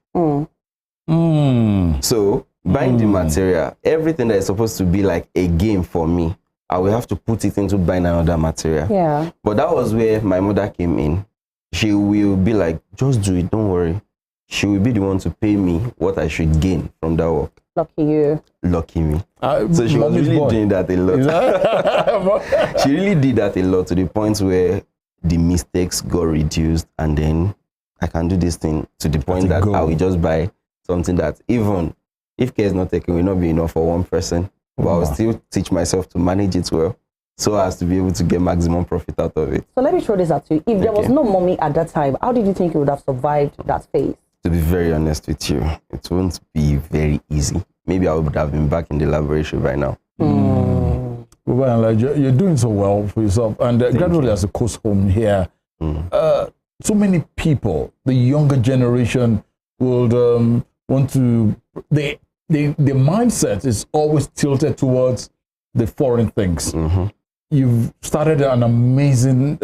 So buying the material, everything that is supposed to be like a game for me, I will have to put it into buying another material. Yeah. But that was where my mother came in. She will be like, just do it, don't worry. She will be the one to pay me what I should gain from that work. Lucky you. Lucky me. So she was really doing that a lot. She really did that a lot, to the point where the mistakes got reduced, and then I can do this thing to the point that I will just buy something that, even if care is not taken, will not be enough for one person, but I will still teach myself to manage it well, so as to be able to get maximum profit out of it. So let me throw this at you. If there was no mommy at that time, how did you think you would have survived that phase? To be very honest with you, it won't be very easy. Maybe I would have been back in the laboratory by now. Well, you're doing so well for yourself, and gradually as a course home here, so many people, the younger generation, would want to. The mindset is always tilted towards the foreign things. You've started an amazing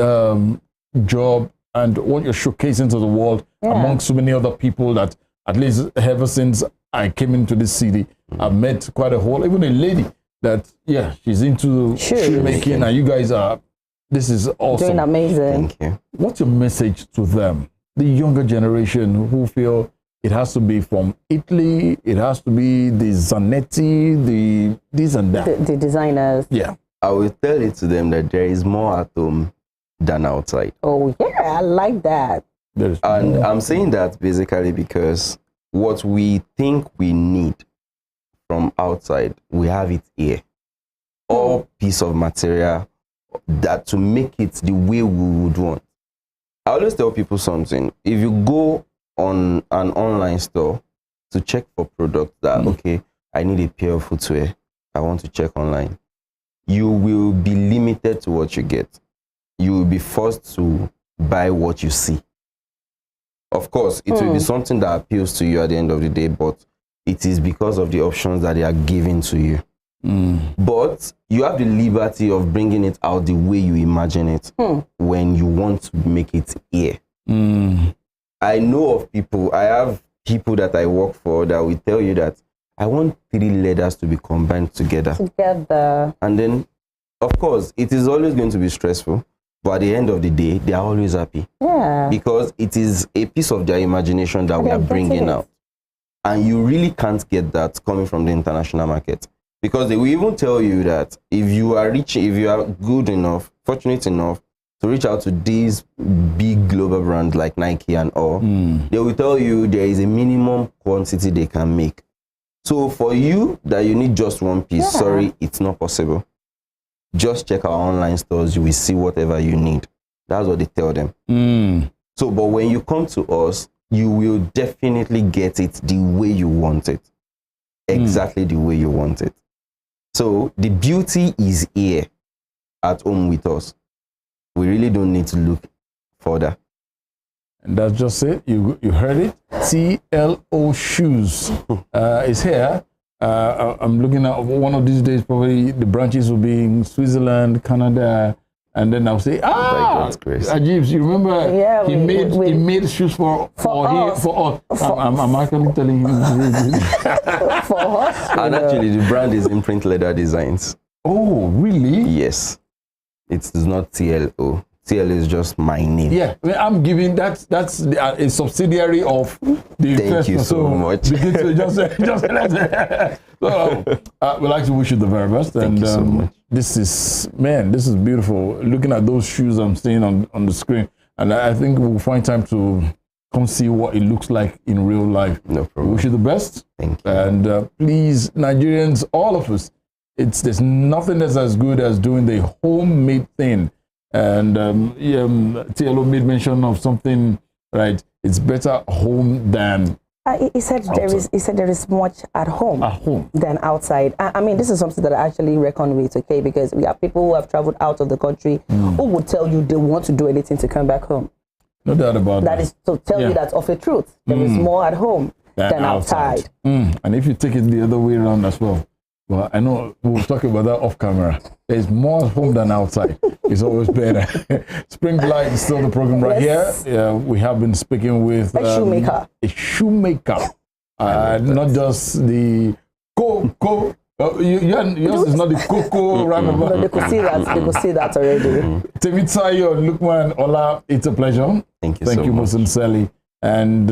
job, and what you're showcasing to the world among so many other people that, at least ever since I came into this city, I've met quite a whole, even a lady that, she's into shoemaking, and you guys are, this is awesome. Doing amazing. Thank you. What's your message to them, the younger generation who feel it has to be from Italy, it has to be the Zanetti, the this and that? The designers. Yeah. I will tell it to them that there is more at home than outside. Oh, yeah, I like that. And I'm saying that basically because what we think we need from outside, we have it here. All piece of material that to make it the way we would want. I always tell people something. If you go on an online store to check for products that, okay, I need a pair of footwear, I want to check online, you will be limited to what you get. You will be forced to buy what you see. Of course, it will be something that appeals to you at the end of the day, but it is because of the options that they are giving to you. But you have the liberty of bringing it out the way you imagine it when you want to make it here. I know of people, I have people that I work for that will tell you that I want 3 leathers to be combined together. And then, of course, it is always going to be stressful, but at the end of the day, they are always happy. Yeah. Because it is a piece of their imagination that we are bringing out. And you really can't get that coming from the international market. Because they will even tell you that if you are good enough, fortunate enough to reach out to these big global brands like Nike and all, they will tell you there is a minimum quantity they can make. So for you that you need just one piece, sorry, it's not possible. Just check our online stores, you will see whatever you need. That's what they tell them. So, but when you come to us, you will definitely get it the way you want it. Exactly the way you want it. So the beauty is here at home with us. We really don't need to look further. And that's just it. You heard it. TLO Shoes is here. I'm looking at one of these days, probably the branches will be in Switzerland, Canada, and then I'll say, Ajibs, you remember? Yeah, he made shoes for us. I'm actually telling you. For us. And actually, the brand is Imprint Leather Designs. Oh, really? Yes. It's not TLO. TL is just my name. Yeah, I'm giving that's a subsidiary of the Thank you so much. We'd like to wish you the very best. Thank you so much. This is beautiful. Looking at those shoes I'm seeing on the screen, and I think we'll find time to come see what it looks like in real life. No problem. We wish you the best. Thank you. And please, Nigerians, all of us, there's nothing that's as good as doing the homemade thing. And TLO made mention of something, right? It's better home than he said there is much at home than outside. I mean, this is something that I actually reckon with, okay? Because we have people who have traveled out of the country who would tell you they want to do anything to come back home. No doubt about that. That is to tell you that's of a truth. There is more at home than outside. And if you take it the other way around as well, well, I know we'll talk about that off camera. There's more at home than outside. It's always better. Spring Light is still the program right here. We have been speaking with a shoemaker. Not just the yours is not the cocoa roundabout. They could see that. They could see that already. Temitsayo, LUQMAN, Ola, it's a pleasure. Thank you so much. Most sincerely. And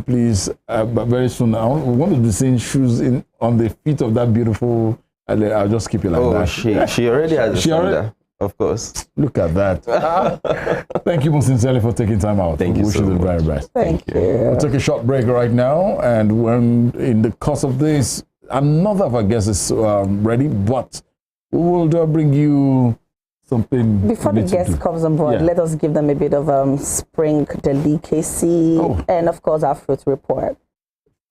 please, but very soon, we want to be seeing shoes on the feet of that beautiful. I'll just keep it like that. She already has a sandal, of course. Look at that. Thank you most sincerely for taking time out. Thank you so much. Wish you the very best. Thank you. We'll take a short break right now, and when in the course of this, another of our guests is ready, but we will bring you something. Before the guest comes on board, let us give them a bit of spring delicacy and, of course, our fruit report.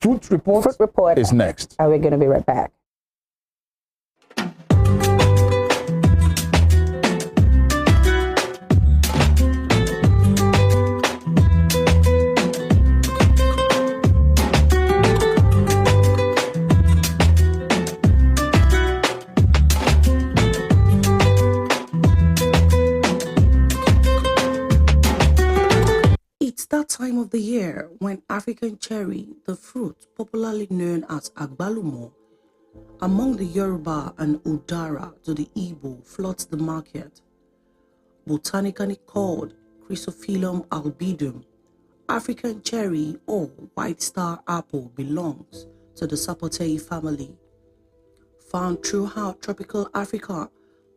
Fruit report is next. And we're going to be right back. It's that time of the year when African cherry, the fruit popularly known as agbalumo, among the Yoruba and Udara to the Igbo, floods the market. Botanically called Chrysophilum albidum, African cherry or white star apple belongs to the Sapotei family. Found throughout tropical Africa,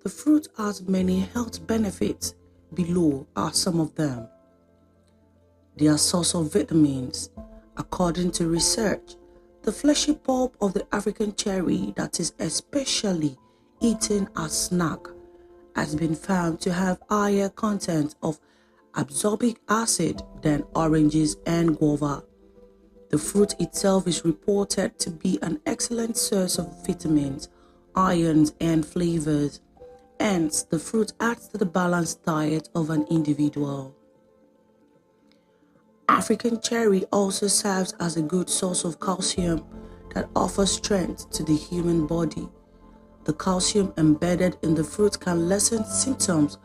the fruit has many health benefits. Below are some of them. Their source of vitamins. According to research, the fleshy pulp of the African cherry that is especially eaten as snack has been found to have higher content of ascorbic acid than oranges and guava. The fruit itself is reported to be an excellent source of vitamins, ions, and flavors. Hence, the fruit adds to the balanced diet of an individual. African cherry also serves as a good source of calcium that offers strength to the human body. The calcium embedded in the fruit can lessen symptoms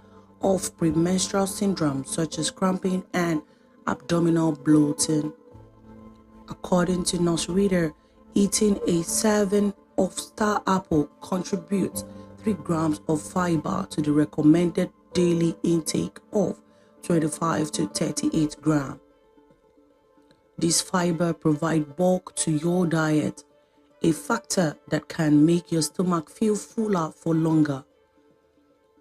of premenstrual syndrome such as cramping and abdominal bloating. According to Nurse Reader, eating a serving of star apple contributes 3 grams of fiber to the recommended daily intake of 25 to 38 grams. This fiber provides bulk to your diet, a factor that can make your stomach feel fuller for longer.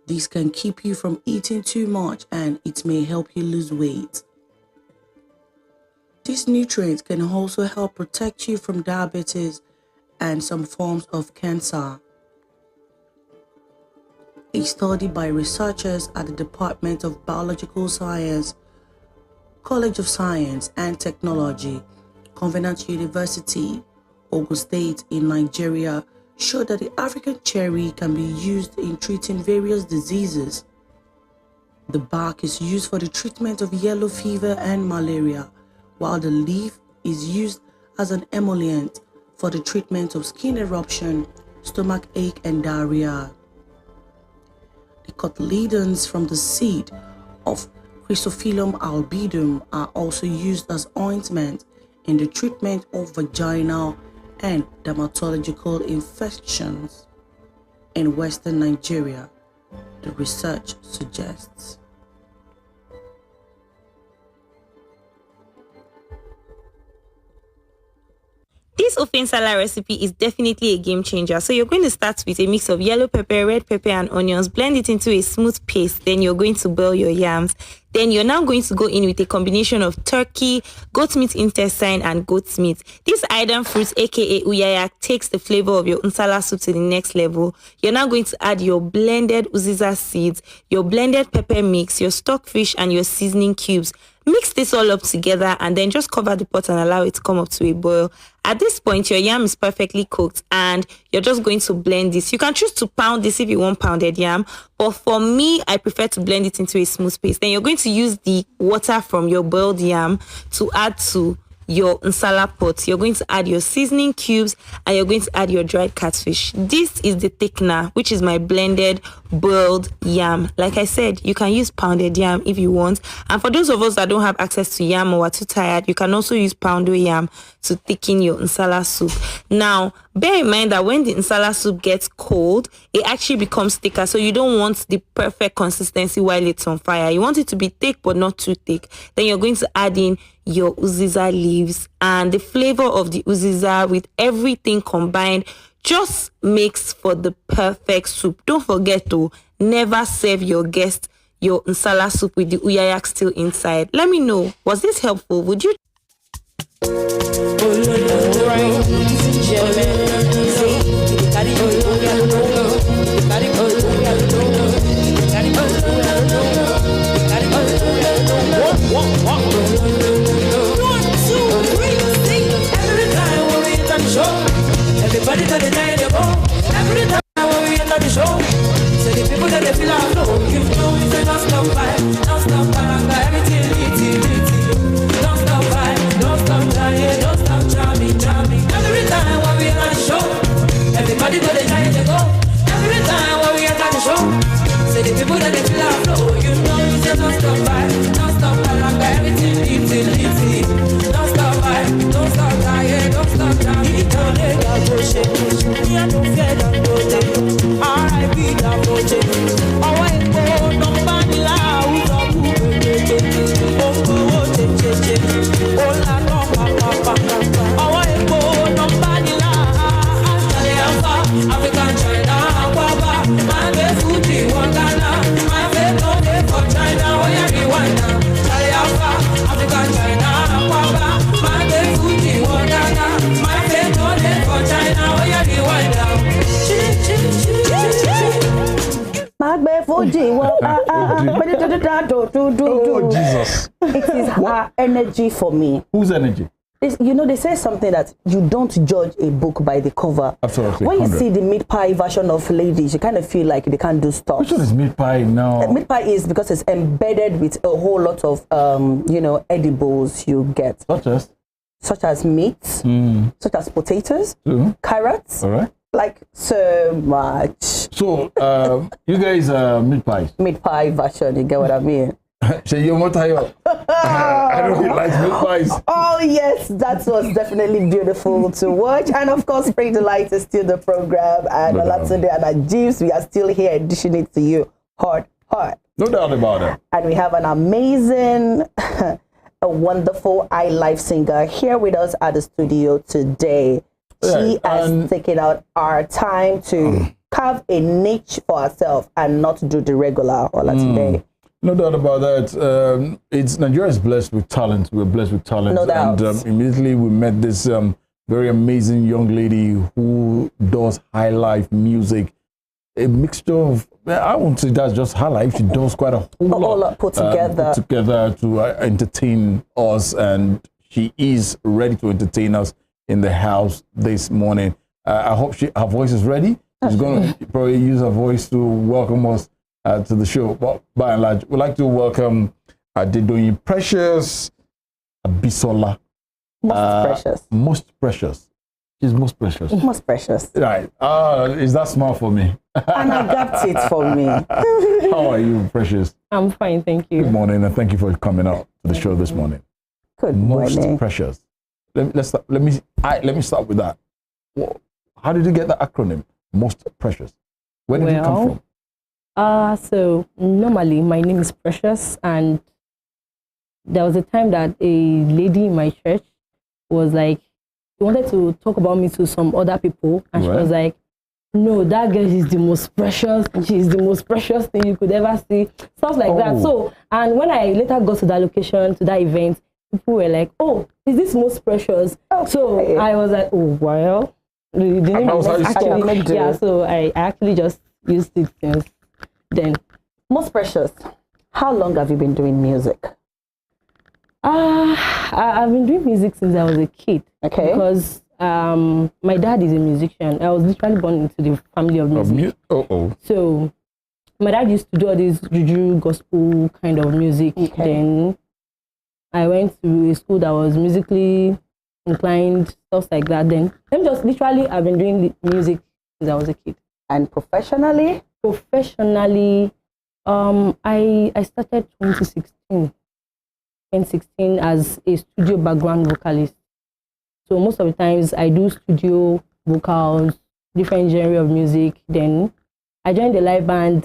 This can keep you from eating too much and it may help you lose weight. These nutrients can also help protect you from diabetes and some forms of cancer. A study by researchers at the Department of Biological Science, College of Science and Technology, Covenant University, Ogun State in Nigeria, showed that the African cherry can be used in treating various diseases. The bark is used for the treatment of yellow fever and malaria, while the leaf is used as an emollient for the treatment of skin eruption, stomach ache, and diarrhea. The cotyledons from the seed of Chrysophilum albidum are also used as ointment in the treatment of vaginal and dermatological infections in Western Nigeria, the research suggests. This ofe nsala recipe is definitely a game changer. So you're going to start with a mix of yellow pepper, red pepper, and onions. Blend it into a smooth paste. Then you're going to boil your yams. Then you're now going to go in with a combination of turkey, goat meat intestine, and goat's meat. This iron fruit, aka uyaya, takes the flavor of your nsala soup to the next level. You're now going to add your blended uziza seeds, your blended pepper mix, your stockfish, and your seasoning cubes. Mix this all up together and then just cover the pot and allow it to come up to a boil. At this point, your yam is perfectly cooked and you're just going to blend this. You can choose to pound this if you want pounded yam, but for me, I prefer to blend it into a smooth paste. Then you're going to use the water from your boiled yam to add to your nsala pot. You're going to add your seasoning cubes and you're going to add your dried catfish. This is the thickener, which is my blended boiled yam. Like I said, you can use pounded yam if you want, and for those of us that don't have access to yam or are too tired, you can also use poundo yam to thicken your nsala soup. Now bear in mind that when the nsala soup gets cold, it actually becomes thicker, so you don't want the perfect consistency while it's on fire. You want it to be thick but not too thick. Then you're going to add in your uziza leaves, and the flavor of the uziza with everything combined just makes for the perfect soup. Don't forget to never serve your guest your nsala soup with the uyayak still inside. Let me know, was this helpful? Would you? Everybody tell the day they go. Every time when we enter the show, say the people that they feel our flow. You know we say don't stop by, and everything litty. Don't stop by, don't stop trying, don't stop jamming. Every time when we enter the show, everybody tell the day they go. Every time when we enter the show, say the people that they feel our flow. You know we say don't stop by, and everything litty. Don't stop by, don't stop trying, don't stop jamming. I don't fear that road. R.I.P. that road. Oh, I go, nobody loud. Oh, la, no, papa. Oh, I go, nobody loud. African China, Guava. My best Fuji, Wangana. My best Tone for China. Oh, yeah, Rwanda. African China, Guava. My best Fuji, Wangana. My best Tone for China. Oh, yeah, Rwanda. Oh, Jesus. It is her energy for me. Whose energy? You know, they say something that you don't judge a book by the cover. Absolutely. When you 100. see the meat pie version of ladies, you kind of feel like they can't do stuff. Which one is meat pie now? Meat pie is because it's embedded with a whole lot of, you know, edibles you get. Such as meat, such as potatoes, carrots. All right. Like so much. So, you guys meat pies? Meat pie version, you get what I mean? So you want to I don't really like meat pies. Oh yes, that was definitely beautiful to watch. And of course, Spring Delight is still the program. And Olatunde and Ajibs, we are still here dishing it to you hard. No doubt about it. And we have an amazing, a wonderful iLife singer here with us at the studio today. She has taken out our time to carve a niche for herself and not do the regular Olatunde. No doubt about that. Nigeria is blessed with talent. We're blessed with talent. No doubt. And immediately we met this very amazing young lady who does high life music. A mixture of, I won't say that's just her life. She does quite a whole lot put together to entertain us. And she is ready to entertain us in the house this morning. I hope her voice is ready. She's going to probably use her voice to welcome us to the show. But by and large, we'd like to welcome Adedoyin Precious Abisola. Most precious. She's most precious. Most precious. Right. Is that smart for me? And I got it for me. How are you, Precious? I'm fine, thank you. Good morning, and thank you for coming out to the show this morning. Good morning. Most precious. Let me start with that. How did you get the acronym? Most precious. Where did it come from? So normally my name is Precious, and there was a time that a lady in my church was like, she wanted to talk about me to some other people, and she was like, no, that girl is the most precious, she's the most precious thing you could ever see, stuff like that. So, and when I later got to that location, to that event, people were like, oh, is this most precious? So I was like, oh, well, the name is actually, yeah, so I actually just used it since then. Most precious, how long have you been doing music? I've been doing music since I was a kid. Okay. Because my dad is a musician. I was literally born into the family of music. So my dad used to do all this juju gospel kind of music. Okay. Then I went to a school that was musically inclined, stuff like that. Then literally I've been doing music since I was a kid. And professionally? Professionally, I started 2016 as a studio background vocalist. So most of the times I do studio vocals, different genre of music. Then I joined the live band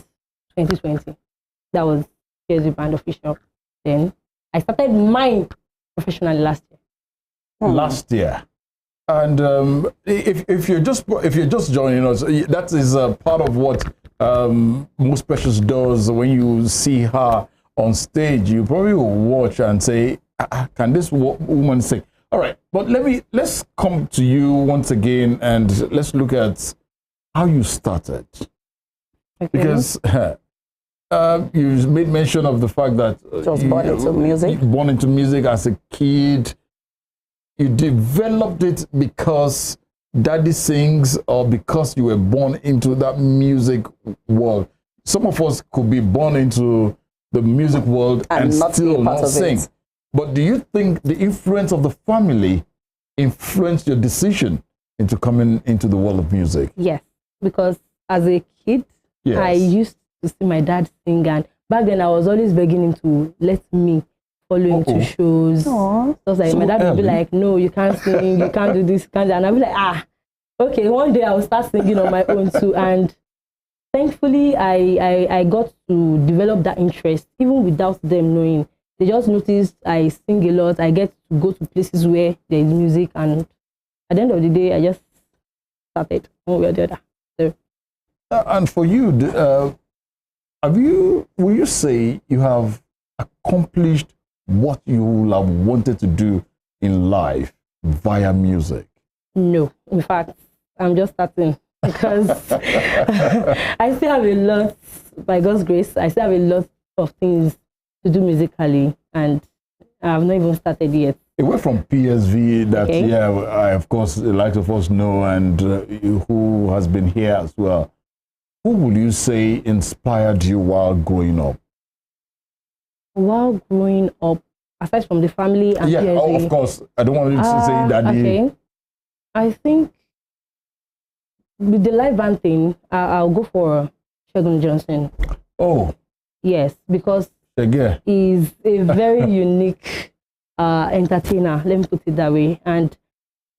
2020. That was the band official. Then I started mine professionally last year. Last year. And if you're just joining us, that is part of what Most Precious does. When you see her on stage, you probably will watch and say, can this woman sing? All right, but let's come to you once again and let's look at how you started. Okay. Because you made mention of the fact that you was born into music. Born into music as a kid. You developed it because daddy sings or because you were born into that music world? Some of us could be born into the music world and still not sing. But do you think the influence of the family influenced your decision into coming into the world of music? Yes, because as a kid, I used to see my dad sing, and back then I was always begging him to let me follow him to shows. So like, my dad would be like, no, you can't sing, you can't do this, can't do. And I'd be like, okay, one day I'll start singing on my own too. And thankfully, I got to develop that interest, even without them knowing. They just noticed I sing a lot. I get to go to places where there is music, and at the end of the day, I just started one way or the other. So. And for you, will you say you have accomplished what you have wanted to do in life via music? No, in fact, I'm just starting because I still have a lot, by God's grace, I still have a lot of things to do musically, and I have not even started yet. Away from PSV, that I of course a lot of us know, and who has been here as well. Who would you say inspired you while growing up? While growing up, aside from the family and PSV, of course, I don't want you to say that. Okay, I think with the live band thing, I'll go for Shegun Johnson. Oh, yes, because he's a very unique entertainer. Let me put it that way. And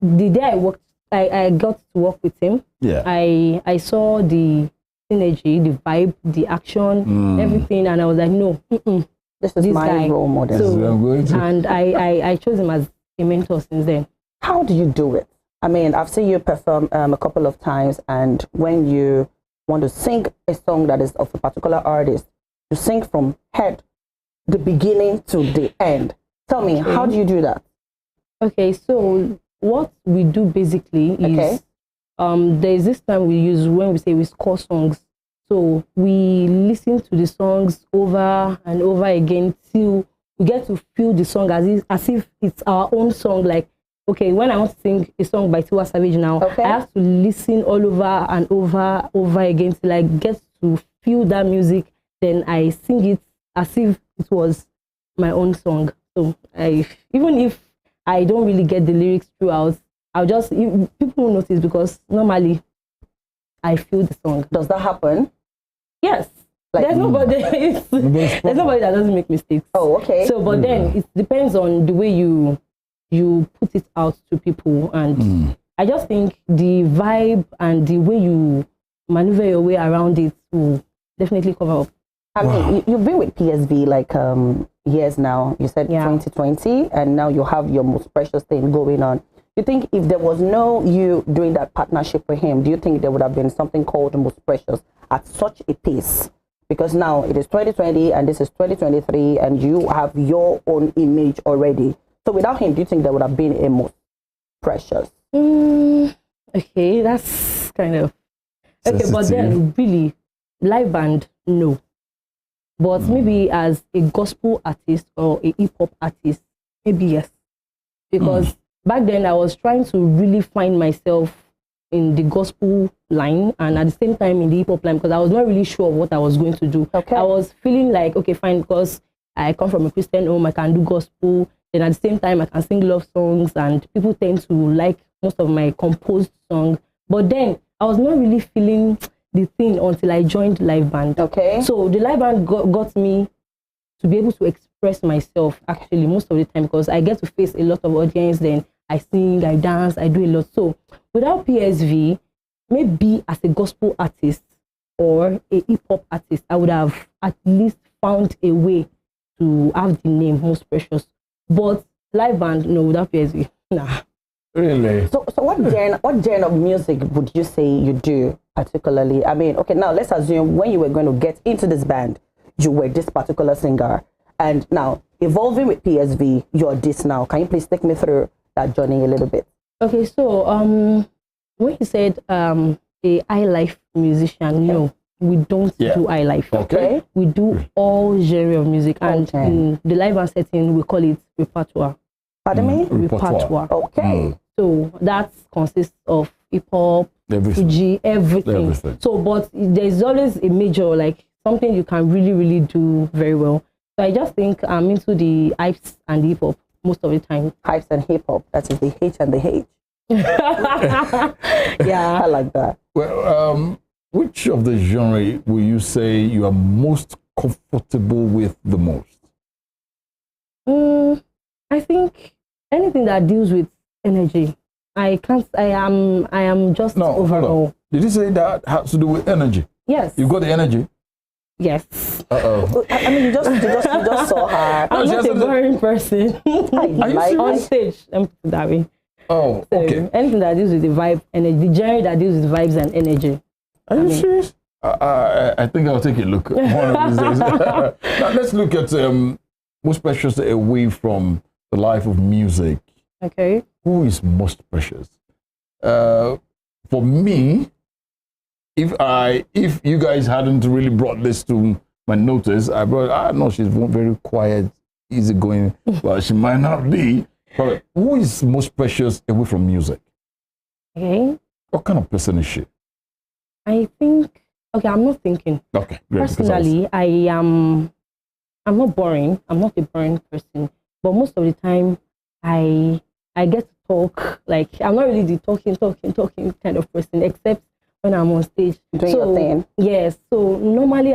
the day I got to work with him. I saw the synergy, the vibe, the action, everything, and I was like, no, this is my guy. Role model. So, and I chose him as a mentor since then. How do you do it? I mean, I've seen you perform a couple of times, and when you want to sing a song that is of a particular artist, you sing from the beginning to the end. Tell me, how do you do that? Okay, so what we do basically is there's this time we use when we say we score songs. So we listen to the songs over and over again till we get to feel the song as if it's our own song. Like, okay, when I want to sing a song by Tiwa Savage now, I have to listen all over and over again till I get to feel that music. Then I sing it as if it was my own song. So even if I don't really get the lyrics throughout, people will notice because normally I feel the song. Does that happen? Yes. Like, there's nobody that doesn't make mistakes. Oh, okay. So, but then it depends on the way you put it out to people, and I just think the vibe and the way you maneuver your way around it will definitely cover up. I mean, you've been with PSV like years now. You said 2020, and now you have your most precious thing going on. You think if there was no you doing that partnership with him, do you think there would have been something called Most Precious at such a pace? Because now it is 2020 and this is 2023, and you have your own image already. So without him, do you think there would have been a Most Precious? Okay, that's kind of okay, but then really live band, no. But maybe as a gospel artist or a hip-hop artist, maybe yes. Because back then I was trying to really find myself in the gospel line and at the same time in the hip-hop line, because I was not really sure of what I was going to do. I was feeling like, okay, fine, because I come from a Christian home, I can do gospel. Then at the same time, I can sing love songs, and people tend to like most of my composed songs. But then I was not really feeling the thing until I joined live band. So the live band got me to be able to express myself actually most of the time, because I get to face a lot of audience. Then I sing, I dance, I do a lot. So without PSV, maybe as a gospel artist or a hip-hop artist, I would have at least found a way to have the name Most Precious. But live band, no, without PSV, nah. Really? So what genre of music would you say you do particularly? I mean, okay, now let's assume when you were going to get into this band, you were this particular singer, and now evolving with PSV, you're this now. Can you please take me through that journey a little bit? Okay, so when you said a high life musician, no, we don't do high life. Okay. We do all genre of music, and in the live band setting, we call it repertoire. Pardon me? Repertoire. Okay. So that consists of hip hop, Fuji, everything. So, but there's always a major, like something you can really, really do very well. So I just think I'm into the hypes and hip hop most of the time. Hypes and hip hop. That is the H and the H. Yeah, I like that. Well, which of the genre will you say you are most comfortable with the most? I think anything that deals with energy. I am just overall. Did you say that has to do with energy? Yes. You got the energy? Yes. I mean, you just saw her. I'm not a boring person. Like on stage, let me put it that way. Oh, So okay. anything that deals with the vibe, energy, the genre that deals with vibes and energy. Are you serious? I think I'll take a look one of these days. Now, let's look at most precious away from the life of music. Okay. Who is most precious? For me, if you guys hadn't really brought this to my notice, I know she's very quiet, easygoing, but she might not be. But who is most precious away from music? Okay. What kind of person is she? I think, okay, I'm not thinking. Okay, great. Personally, I'm not boring. I'm not a boring person. But most of the time, I get to talk. Like, I'm not really the talking kind of person, except when I'm on stage. Doing your thing. Yes. So normally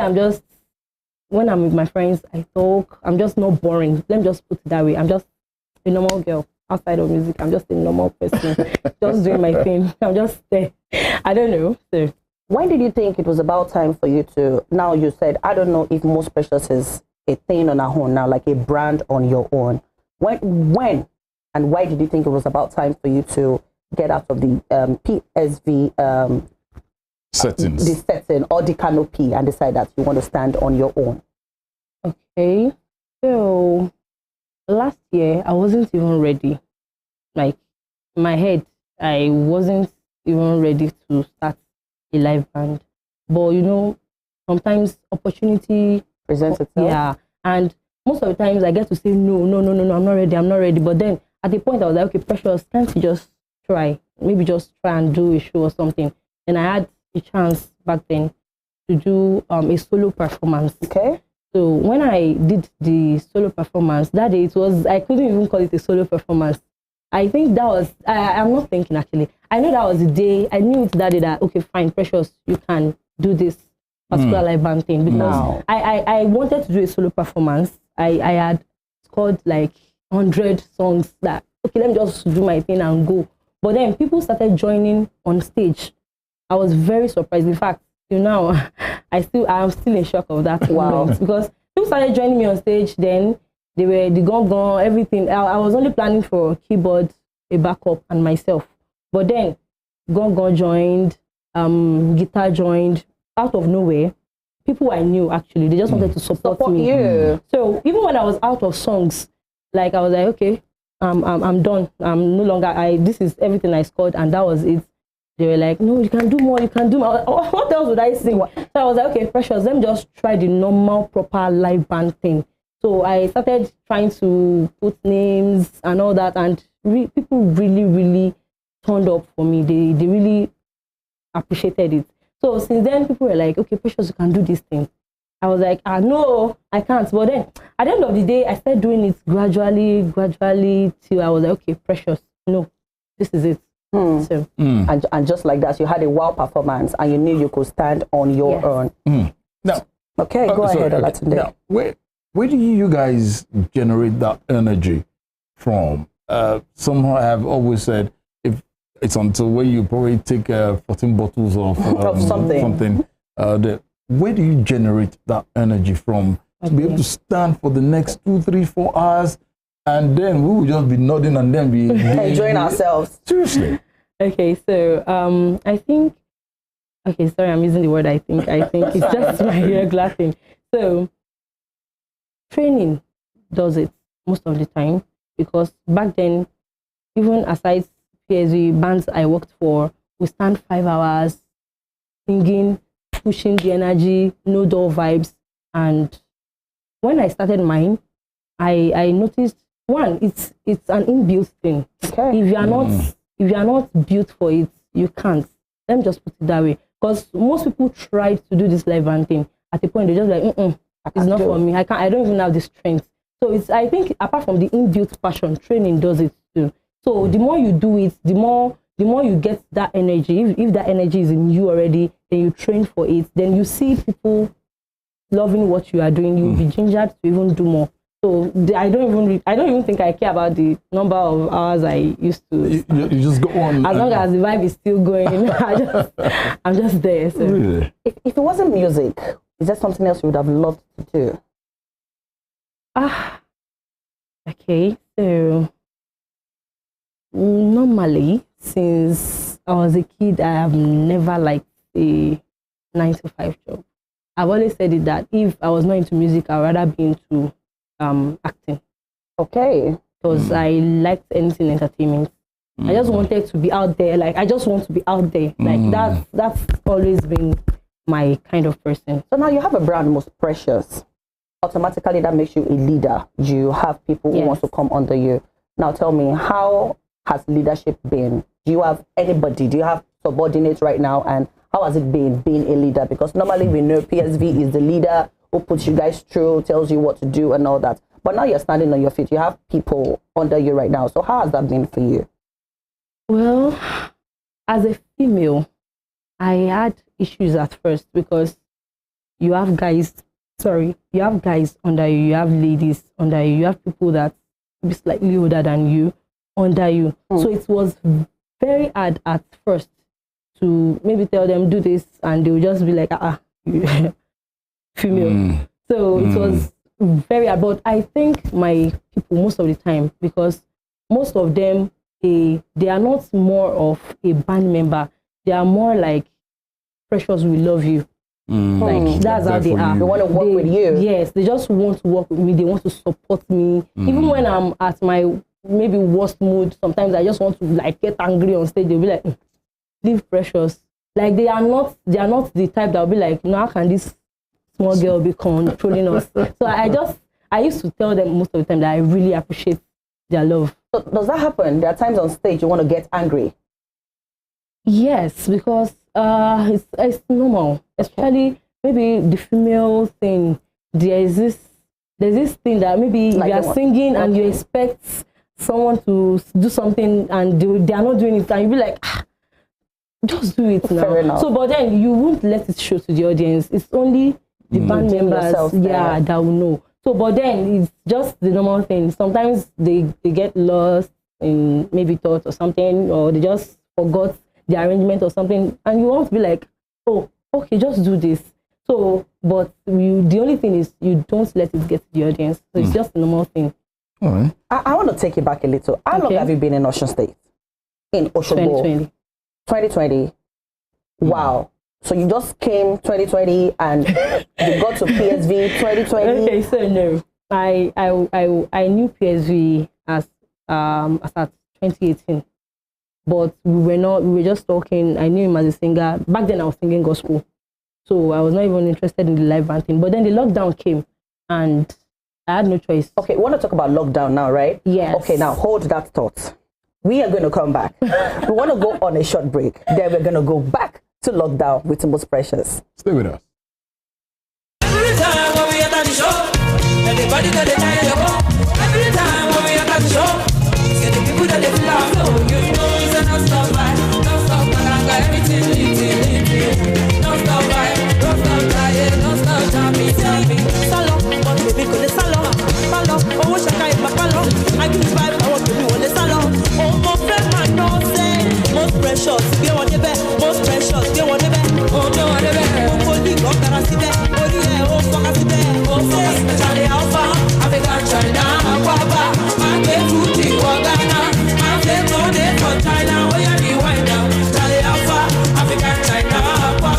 when I'm with my friends, I talk. I'm just not boring. Let me just put it that way. I'm just a normal girl. Outside of music, I'm just a normal person. Just doing my thing. I'm just there. I don't know. So when did you think it was about time for you to, now you said, I don't know if Most Precious is a thing on our own now, like a brand on your own. When and why did you think it was about time for you to get out of the PSV settings, the setting or the canopy, and decide that you want to stand on your own? Okay. So last year, I wasn't even ready. Like, in my head, I wasn't even ready to start a live band. But, you know, sometimes opportunity presents itself. Yeah. And most of the times I get to say, no, I'm not ready. But then at the point I was like, okay, Precious, can't you just try? Maybe just try and do a show or something. And I had a chance back then to do a solo performance. Okay. So when I did the solo performance, that day I couldn't even call it a solo performance. I think that was, I'm not thinking actually. I know that was the day, I knew it that day that, okay, fine, Precious, you can do this particular live band thing. Because I wanted to do a solo performance. I had scored like 100 songs that, okay, let me just do my thing and go. But then people started joining on stage. I was very surprised. In fact, till now, I'm still in shock of that. Wow. Because people started joining me on stage, then they were the gong, everything. I was only planning for keyboard, a backup, and myself. But then gong joined, guitar joined, out of nowhere. People I knew, actually, they just wanted to support me. You. So even when I was out of songs, like I was like, okay, I'm done. I'm no longer, this is everything I scored, and that was it. They were like, no, you can do more, you can do more. What else would I sing? So I was like, okay, Precious, let me just try the normal, proper live band thing. So I started trying to put names and all that, and people really, really turned up for me. They really appreciated it. So since then, people were like, okay, Precious, you can do this thing. I was like, no, I can't. But then at the end of the day, I started doing it gradually, till I was like, okay, Precious, no, this is it. So, and just like that, you had a wow performance, and you knew you could stand on your own. Now, okay, go ahead, Olatunde. Now, where do you guys generate that energy from? Somehow I've always said, if it's until when you probably take 14 bottles of something. Where do you generate that energy from to be able to stand for the next 2, 3, 4 hours, and then we will just be nodding and then be enjoying ourselves? Seriously. Okay, so I think, okay, sorry, I'm using the word I think it's just my regular thing. So training does it most of the time, because back then, even aside PSV bands I worked for, we stand 5 hours singing, pushing the energy, no door vibes. And when I started mine, I noticed, one, it's an inbuilt thing. Okay. If you are not if you are not built for it, you can't. Let me just put it that way. Because most people try to do this live band thing. At a point, they're just like, it's not for me. I don't even have the strength. So it's, I think, apart from the inbuilt passion, training does it too. So the more you do it, the more you get that energy. If that energy is in you already, then you train for it. Then you see people loving what you are doing. You'll be gingered to even do more. So I don't even think I care about the number of hours I used to. You just go on. As long as the vibe is still going, I'm just there. So. Really? If it wasn't music, is there something else you would have loved to do? Okay. So normally, since I was a kid, I have never liked a 9-to-5 job. I've always said it that if I was not into music, I'd rather be into acting. Okay. Because I liked anything entertainment. I just wanted to be out there. Like, I just want to be out there. Like, that's always been my kind of person. So now you have a brand, Most Precious. Automatically, that makes you a leader. You have people who want to come under you. Now tell me, how has leadership been? Do you have anybody? Do you have subordinates right now? And how has it been being a leader? Because normally we know PSV is the leader who puts you guys through, tells you what to do and all that. But now you're standing on your feet. You have people under you right now. So how has that been for you? Well, as a female, I had issues at first because you have guys under you, you have ladies under you, you have people that be slightly older than you under you. So it was very hard at first to maybe tell them do this and they would just be like, female. So it was very hard. But I think my people most of the time, because most of them, they are not more of a band member. They are more like, Precious, we love you. Like, that's how they are. They want to work with you. Yes, they just want to work with me. They want to support me. Even when I'm at my maybe worst mood, sometimes I just want to like get angry on stage. They'll be like, leave Precious. Like, they are not the type that will be like, no, how can this small girl be controlling us? So I used to tell them most of the time that I really appreciate their love. So does that happen? There are times on stage you want to get angry. Yes, because it's normal. Especially maybe the female thing. There's this thing that maybe like you are singing and you expect someone to do something and they are not doing it, and you be like, just do it now. Fair enough. So, but then you won't let it show to the audience. It's only the band members, that will know. So, but then it's just the normal thing. Sometimes they get lost in maybe thoughts or something, or they just forgot the arrangement or something, and you want to be like, oh, okay, just do this. So, but the only thing is you don't let it get to the audience. So it's just a normal thing. All right. I want to take you back a little. How long have you been in Osun State? In Osogbo? 2020. Wow. So you just came 2020 and you got to PSV 2020? Okay, so no. I knew PSV as at 2018. But we were just talking. I knew him as a singer. Back then I was singing gospel. So I was not even interested in the live band thing. But then the lockdown came and I had no choice. Okay, we want to talk about lockdown now, right? Yes. Okay, now hold that thought. We are going to come back. We want to go on a short break. Then we're going to go back to lockdown with the Most Precious. Stay with us. Every time when we enter the show, everybody that they try to go. Every time when we enter the show, say the people that they feel our flow. You know it's a non-stop vibe, non-stop palanga, everything lit. Non-stop vibe, non-stop trying, non-stop jamming. Salon, but baby could they salon? Salon, oh what shaka in my salon? I give you vibe, I want to be on the salon. Oh my friend, man, don't say Most Precious, we want the best. Most Precious, we want the best. Oh, we want the best. Oh, body, go, can I see that? Oh, yeah, oh, fuck, I see that. Oh, say, Charlie Alpha, African China, Guava, I get food, Ghana, I get money from China, where you be wine now? Charlie Alpha, African China, Guava.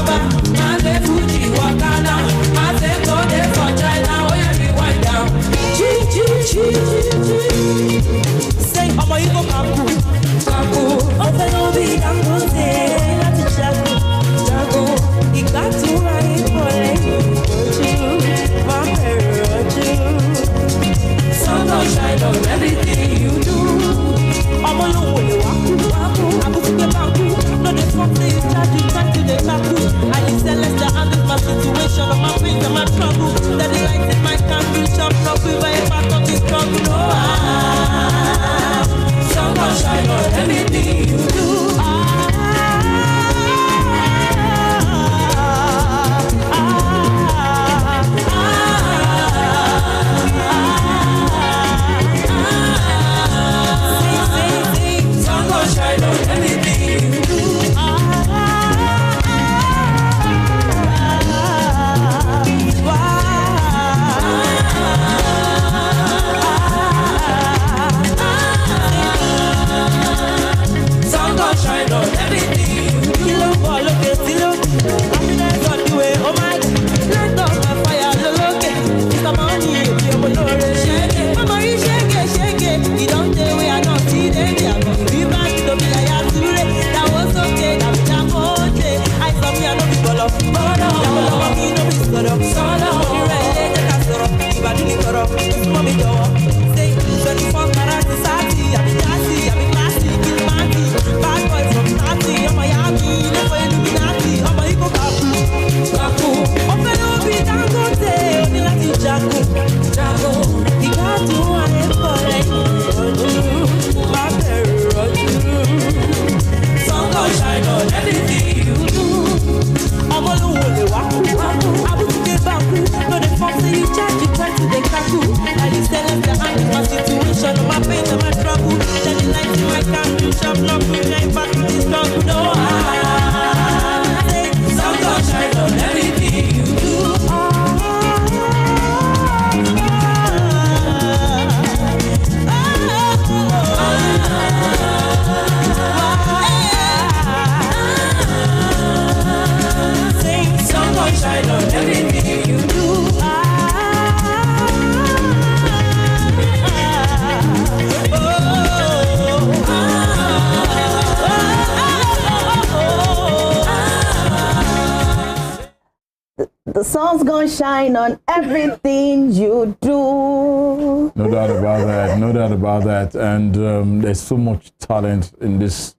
sun's gonna shine on everything you do. No doubt about that. No doubt about that. And there's so much talent in this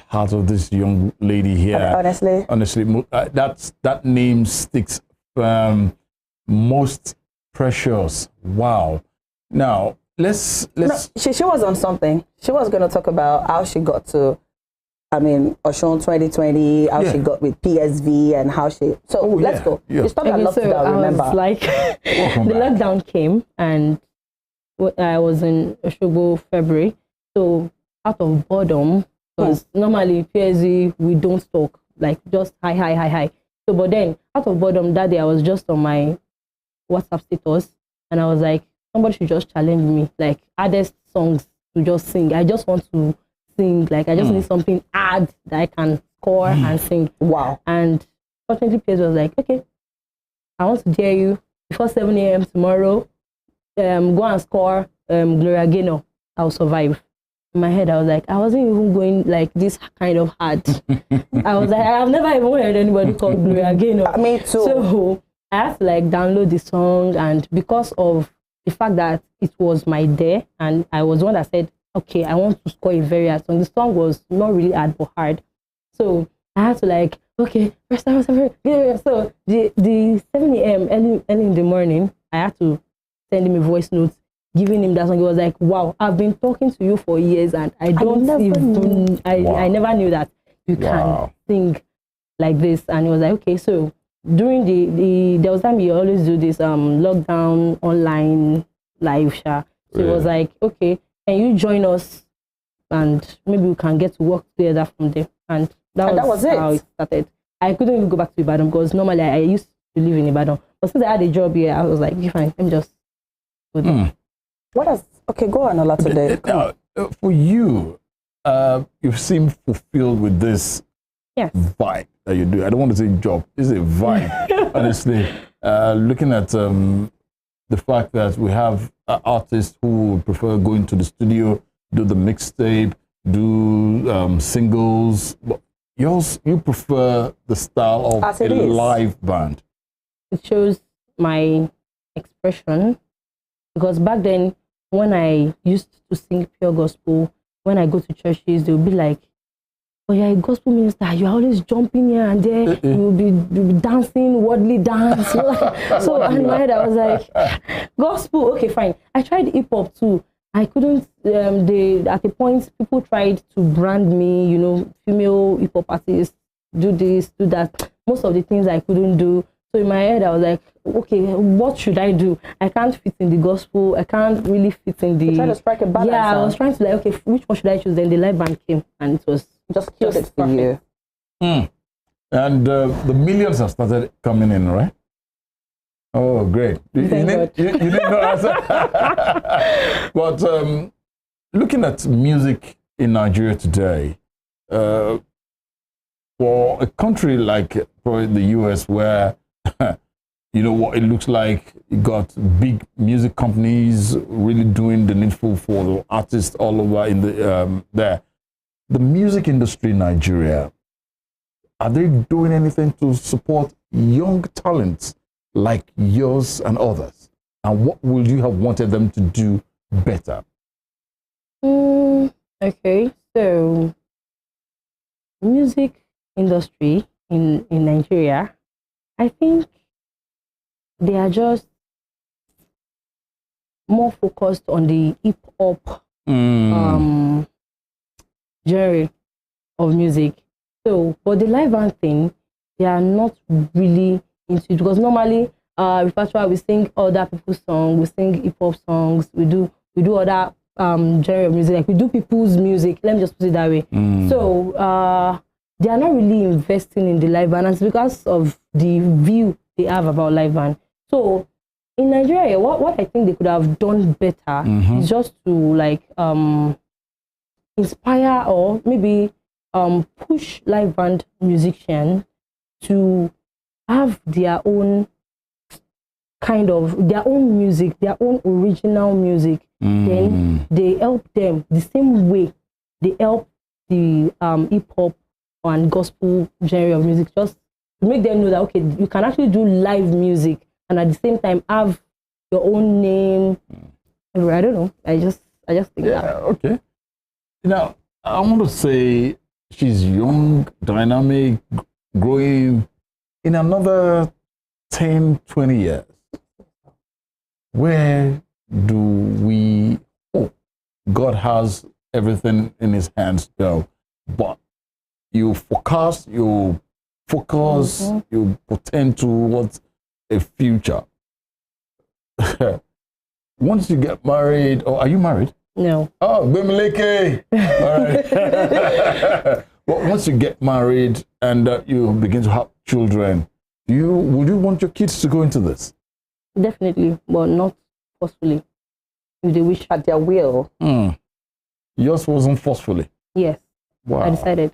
heart of this young lady here. Honestly, that name sticks. Most precious. Wow. Now let's. No, she was on something. She was gonna talk about how she got to. I mean, Oshun 2020, how she got with PSV and how she. So let's go. Yeah. It's something I love to remember. Was like the lockdown came and I was in Oshogo February. So out of boredom, because normally PSV we don't talk, like just hi. So but then out of boredom that day I was just on my WhatsApp status and I was like, somebody should just challenge me, like hardest songs to just sing. I just want to sing, like I just need something hard that I can score and sing. Wow. And fortunately PS was like, okay, I want to dare you before 7 a.m. tomorrow, go and score Gloria Gaynor, I'll survive. In my head I was like, I wasn't even going like this kind of hard. I was like, I've never even heard anybody called Gloria Gaynor. Me too. So I had to like download the song, and because of the fact that it was my day and I was the one that said, okay, I want to score a very hard song. The song was not really hard but hard. So I had to like, okay, first time. So the 7 a.m. early in the morning, I had to send him a voice note, giving him that song. He was like, wow, I've been talking to you for years and I never knew that you can sing like this. And he was like, okay. So during there was time you always do this lockdown online live show. So it was like, okay, can you join us and maybe we can get to work together from there. And that was it. How it started. I couldn't even go back to Ibadan because normally I used to live in Ibadan. But since I had a job here, I was like, okay, fine, let me just go there. Okay, go on, Olatunde. Now, for you, you seem fulfilled with this vibe that you do. I don't want to say job. It's a vibe, honestly. Looking at the fact that we have artists who prefer going to the studio, do the mixtape, do singles. But you prefer the style of a live band. It shows my expression, because back then when I used to sing pure gospel, when I go to churches, they'll be like, oh, you're a gospel minister, you're always jumping here and there, you'll be dancing, worldly dance. So in my head I was like, gospel, okay, fine. I tried hip hop too. I couldn't, at a point, people tried to brand me, female hip hop artists, do this, do that. Most of the things I couldn't do. So in my head, I was like, okay, what should I do? I can't fit in the gospel. I can't really fit in the... You trying to strike a balance. Yeah, I was trying to like, okay, which one should I choose? Then the live band came and it was just killed it for you. And the millions have started coming in, right? Oh, great. You didn't know that. But looking at music in Nigeria today, for a country like probably the US where, what it looks like, you got big music companies really doing the needful for the artists all over in the there. The music industry in Nigeria, are they doing anything to support young talents like yours and others? And what would you have wanted them to do better? Okay, so music industry in Nigeria, I think they are just more focused on the hip hop genre of music. So for the live band thing, they are not really into it, because normally repertoire, we sing other people's songs, we sing hip hop songs, we do other genre of music, like we do people's music, let me just put it that way. So they are not really investing in the live band, and it's because of the view they have about live band. So in Nigeria, what I think they could have done better is just to like inspire or maybe push live band musicians to have their own kind of, their own music, their own original music. Then they help them the same way they help the hip hop and gospel genre of music, just make them know that, okay, you can actually do live music and at the same time have your own name. I don't know. I just think that. Okay. Now, I want to say she's young, dynamic, growing. In another 10, 20 years, where do we hope? God has everything in his hands now, but you forecast, you focus, you pretend towards a future. Once you get married, or are you married? No. Oh, Bimileke. All right. But once you get married and you begin to have children, would you want your kids to go into this? Definitely, but not forcefully. If they wish. At their will. Yours wasn't forcefully. Yes. Wow. I decided.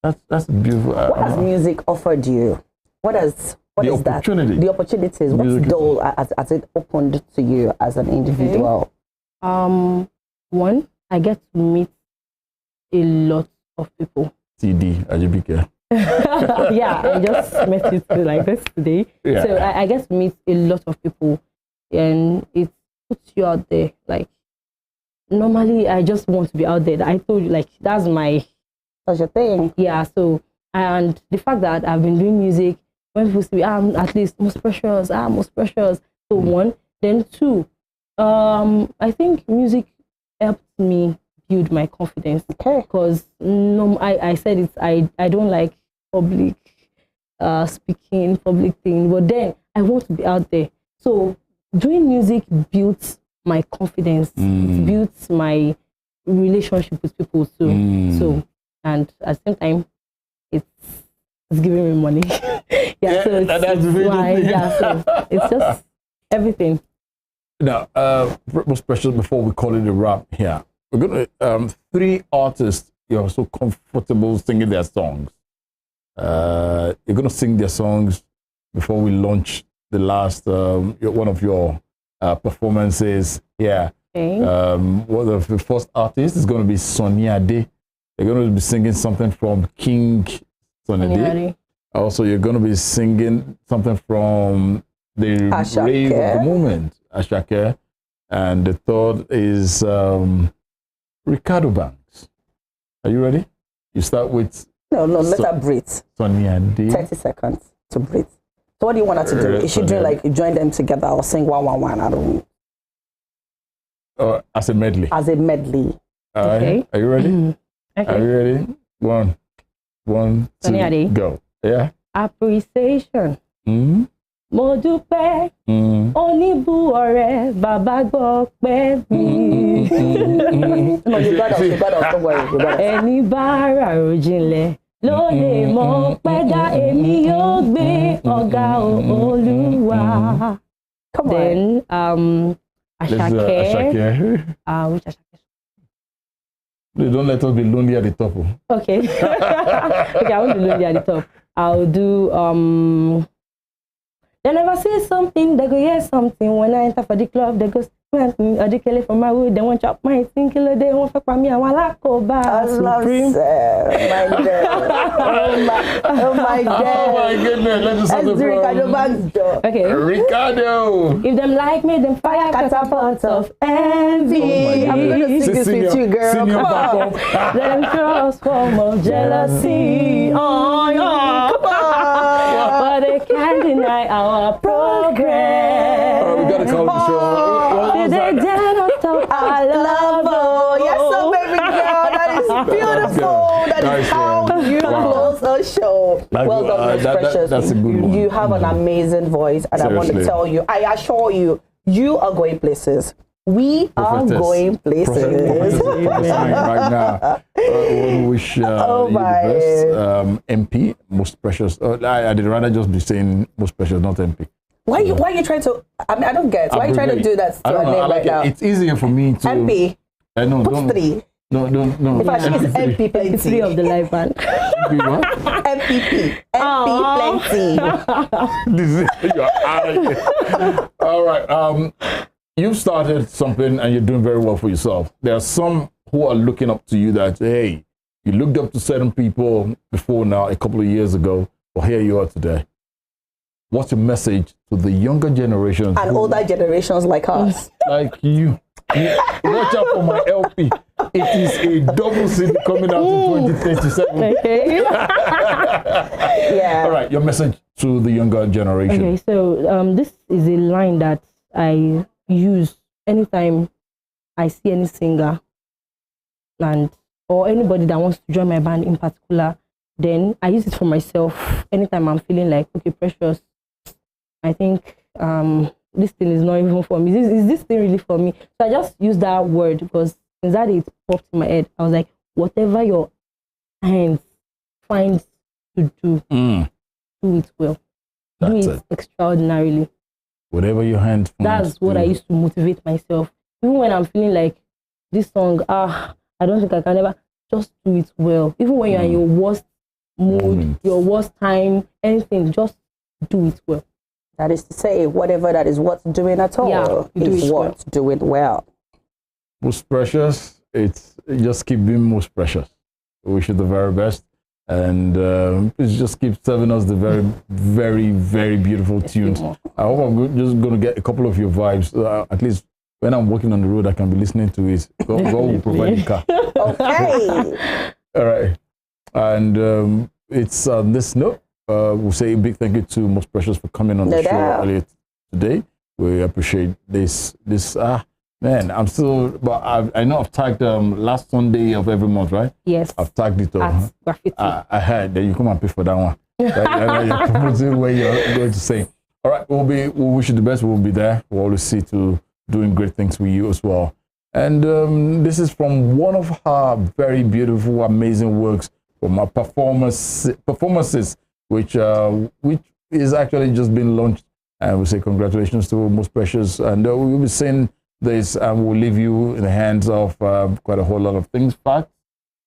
That's beautiful. What has music offered you? What is opportunity. that? The opportunities. What door has it opened to you as an individual? One, I get to meet a lot of people. CD, AJIBIKE. Yeah, I just met you two like this today. Yeah. So I get to meet a lot of people and it puts you out there. Like, normally I just want to be out there. I told you, like, that's your thing. Yeah, so, and the fact that I've been doing music, when people say, at least most precious, most precious. So one, then two, I think music helped me build my confidence. Okay. Because I said it, I don't like public speaking, public thing, but then I want to be out there. So doing music builds my confidence, it builds my relationship with people too. So, and at the same time, it's giving me money. So it's just everything. Now, most precious, before we call it a wrap here, we're going to, 3 artists you're so comfortable singing their songs. You're going to sing their songs before we launch the last, one of your performances here. Okay. One of the first artists is going to be Sonia Ade. They're going to be singing something from King Sonia Ade. Also, you're going to be singing something from the rave of the moment, Ashake. And the third is Ricardo Banks. Are you ready? You start with... No, let her breathe. Sonia Ade. 30 seconds to breathe. So what do you want her to do? Is she doing like join them together or sing one? I don't know. As a medley. As a medley. Okay. Are you ready? Okay. Are you ready? One, two, go. Yeah. Appreciation. Mo dúpẹ́, oníbù ọ̀rẹ́, bàbá gbọ́ pẹ́ mi. No, you got us, don't worry. Ẹni bá ràrò jinlẹ̀ ló lè mọ̀ pé dá èmi yóò gbé ọ̀gá Olúwa. Come on. Then Ashake. Which Ashake? Don't let us be lonely at the top. Okay. Okay, I won't be lonely at the top. I'll do they never say something, they go hear something. When I enter for the club, they go smack me, or they kill it from my wood, they want chop my thing, killer, they want fuck me, I want to go back. Supreme. Oh my God. Oh my goodness, let's just have Ricardo. Okay. Ricardo. If them like me, them fire catapults of envy. I'm gonna sing this with you, girl. Come on. Them transform of jealousy. Oh, yeah. Come on. But they can't deny our progress. We gotta call the show. They dare not talk our love. Oh, yes, so baby girl, that is beautiful. That is how you close a show. Well done, Miss Precious. That's a good one. You have an amazing voice, and Seriously. I want to tell you, I assure you, you are going places. We are going places. Right now. We wish you the best. MP, most precious. I'd rather just be saying most precious, not MP. Why are you trying to? I mean, I don't get. Why are you trying to do that to I her don't know. name right now? It's easier for me to. MP. No, Put don't. 3. No. In fact, she is MP plenty. 3 of the live band. MPP. MP plenty. This is, you're out of here. All right. You've started something and you're doing very well for yourself. There are some who are looking up to you that, hey, you looked up to certain people before now, a couple of years ago, Well, here you are today. What's your message to the younger generations and older generations like us? Like you. Watch out for my LP. It is a double CD coming out in 2037. Okay. Yeah. All right, your message to the younger generation. Okay, so this is a line that I use anytime I see any singer or anybody that wants to join my band in particular. Then I use it for myself anytime I'm feeling like, okay, Precious, I think this thing is not even for me. Is this thing really for me? So I just use that word because since that it popped in my head, I was like, whatever your hands find to do, do it well. Do it extraordinarily. Whatever your hands find. That's what I used to motivate myself. Even when I'm feeling like this song, I don't think I can ever, just do it well. Even when you're in your worst mood, your worst time, anything, just do it well. That is to say, whatever that is worth doing at all is worth doing well. Most precious, it's just keep being most precious. We wish you the very best. And please just keep serving us the very, very, very beautiful tunes. I hope I'm just going to get a couple of your vibes. At least when I'm walking on the road, I can be listening to it. God will provide the car. Okay. All right. And it's on this note. We'll say a big thank you to Most Precious for coming on the show earlier today. We appreciate this. Man, I'm still, but I know I've tagged last Sunday of every month, right? Yes. I've tagged it all. Graffiti. I heard that you come and pay for that one. You're promoting where you're going to sing. All right, we'll wish you the best. We'll be there. We'll always see to doing great things with you as well. And this is from one of her very beautiful, amazing works from our performances, which is actually just been launched. And we say congratulations to Most Precious. And we'll be seeing this, and we'll leave you in the hands of quite a whole lot of things, facts,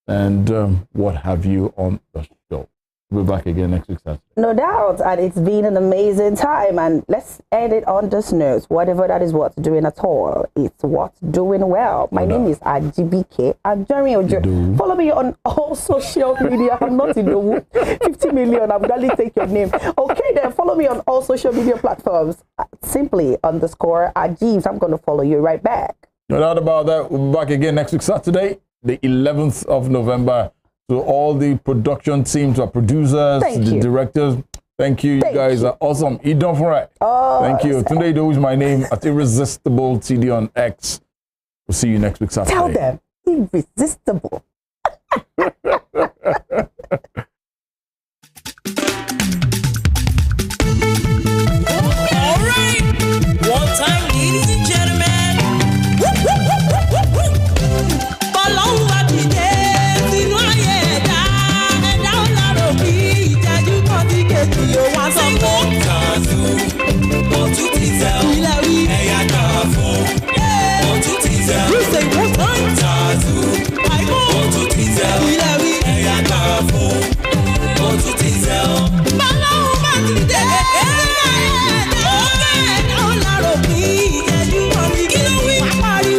and what have you on the show. We'll be back again next week Saturday. No doubt, and it's been an amazing time. And let's end it on this note. Whatever that is worth doing at all, it's worth doing well. My name is AJIBIKE. I'm Jeremy Ojo. Follow me on all social media. I'm not IDOWU. 50 million. I'm gonna take your name. Okay, then follow me on all social media platforms. Simply _Ajibs. I'm gonna follow you right back. No doubt about that. We'll be back again next week Saturday, the 11th of November. To all the production team, to our producers, the directors, thank you. You guys are awesome. You done for it. Thank you. Tunde IDOWU is my name at Irresistible TD on X. We'll see you next week Saturday. Tell them, irresistible. All right. One time, ladies and gentlemen. Follow what we did. You want some more? Want to teaser? Hey, I got a phone. Want to teaser? You say what time? I want to teaser. Hey, I got a phone. Want to teaser? Follow my today. Okay, now let me. You want me to do my party?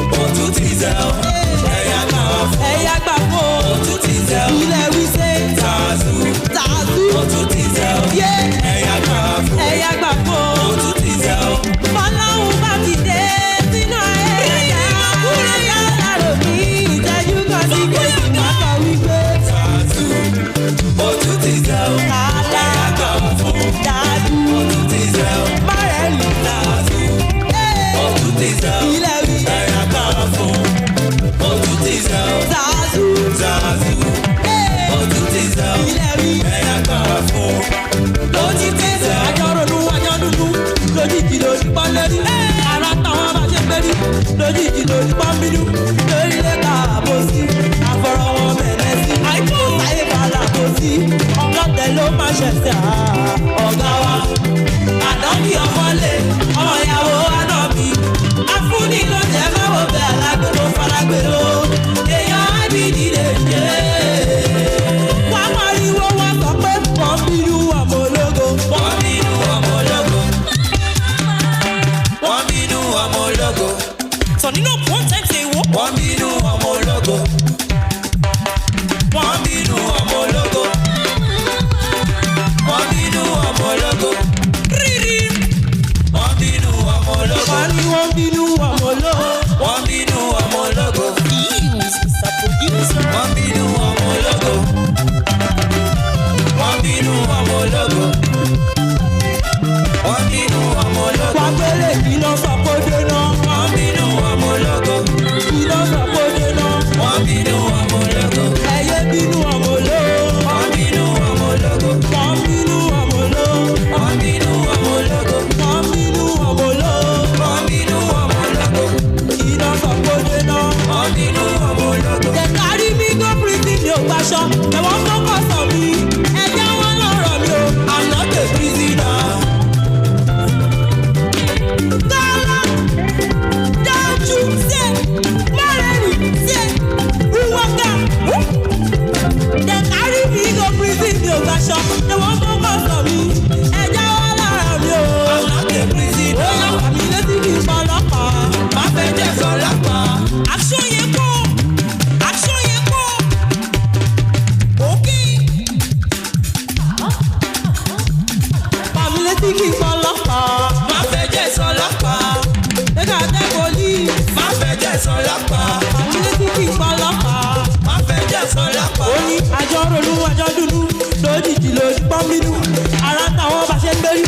Want to teaser? Hey, I got a phone. Hey, I got a phone. Want to teaser? We say want to teaser, yeah. Hey, I got want to teaser. Follow back the day, sino aya. Aya la mi, that you can see me. Maka we go. Want to teaser. Hey, I got that want to teaser. Mareli, want to teaser. Hey, I got want to teaser. Zazu. Want to teaser. Hey, I got lójijì tẹ̀sẹ̀ ajọ́rònú ajọ́dúnú lójijì lórí pọ́nlẹ́rí ara táwọn bá ṣe pẹ́rí lójijì lórí pọ́nbínú lórí lẹ́ka àbòsí àfọ̀rọ̀wọ̀ bẹ̀rẹ̀ sí àìkú sáyé bàálà àbòsí ọlọ́tẹ̀ ló má ṣẹ̀ṣẹ̀ ọ̀gá wa àdánbí ọmọlé ọmọ ìyàwó àdánbí afúnni ló jẹ́ mẹ́wọ́ bẹ́ẹ̀ alágbèrò faragbèrò èèyàn ábídì lè jẹ́ wàá pariwo wọn sọ pé wọ́n bínú ọmọ ológo. Wọ́n bínú ọmọ ológo. Wọ́n bínú ọmọ ológo. Sọ nínú one time say wọ́n. Wọ́n bínú ọmọ ológo. Wọ́n bínú ọmọ ológo. gbaṣọ ẹ̀wọ̀n focus on me ẹ̀jẹ̀ wọn lọ́rọ̀ mi o I'm not a prisoner. Kọ́lá dájú ṣe mọ́rẹ́rì ṣe wúwọ́gà dem carry me go prison mi ò gbaṣọ ẹ̀wọ̀n focus on me ẹ̀jẹ̀ wọn lọ́rọ̀ mi o I'm not a prisoner. Ó yà wà mí létí kí n pa ọlọ́pàá má fẹ́ jẹ́ sọ ọlọ́pàá. Aṣọ yẹn kọ́. Kí sọlọ́pàá má fẹ́ jẹ́ sọlọ́pàá lẹ́ka tẹ́ poli má fẹ́ jẹ́ sọlọ́pàá àmúlétí kí sọlọ́pàá má fẹ́ jẹ́ sọlọ́pàá. Ó ní àjọ ronú àjọ dúdú lójijì lójú pọ́n bínú ara táwọn bá ṣe ń gbérí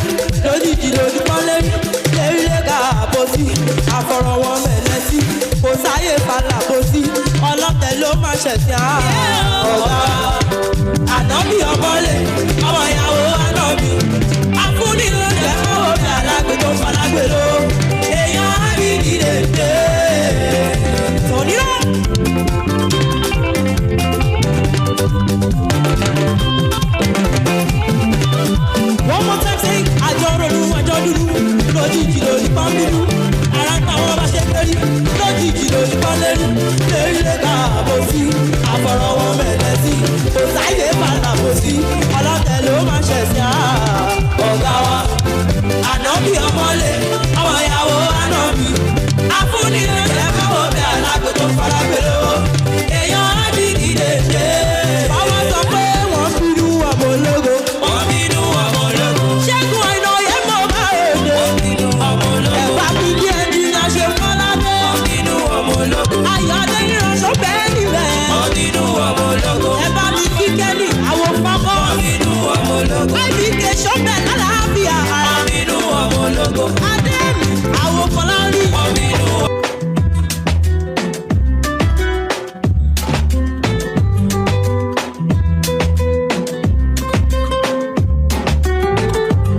lójijì lójú pọ́n lérí lérí lẹ́ka àbòsí àfọ̀rọ̀wọ́n mẹ́lẹ́ sí kò sáyé falà bòsí ọlọ́tẹ̀ ló máa ṣẹ̀sìn ọ̀gá ànábì ọmọlé ọmọ ìyàwó ànábì afúnni ló jẹ́ owó bí alágbè tó falágbèrò èèyàn ábí nílé dé tòníra. One more time say àjọ ronú àjọ dúdú lójijì lórí pọ́nbínú ara táwọn bá ṣe pérí lójijì lórí pọ́nlérí lérí lẹ́ka àbòsí àfọ̀rọ̀wọ́n mẹ́lẹ́ sí kò sáyé fàlà bòsí ọlọ́tẹ̀ ló máa ṣẹ̀sìn ọ̀gá wa ànábì ọmọlé ọmọ ìyàwó ànábì afúnni ló jẹ́ káwọ́ bẹ́ẹ̀ alágbè tó fara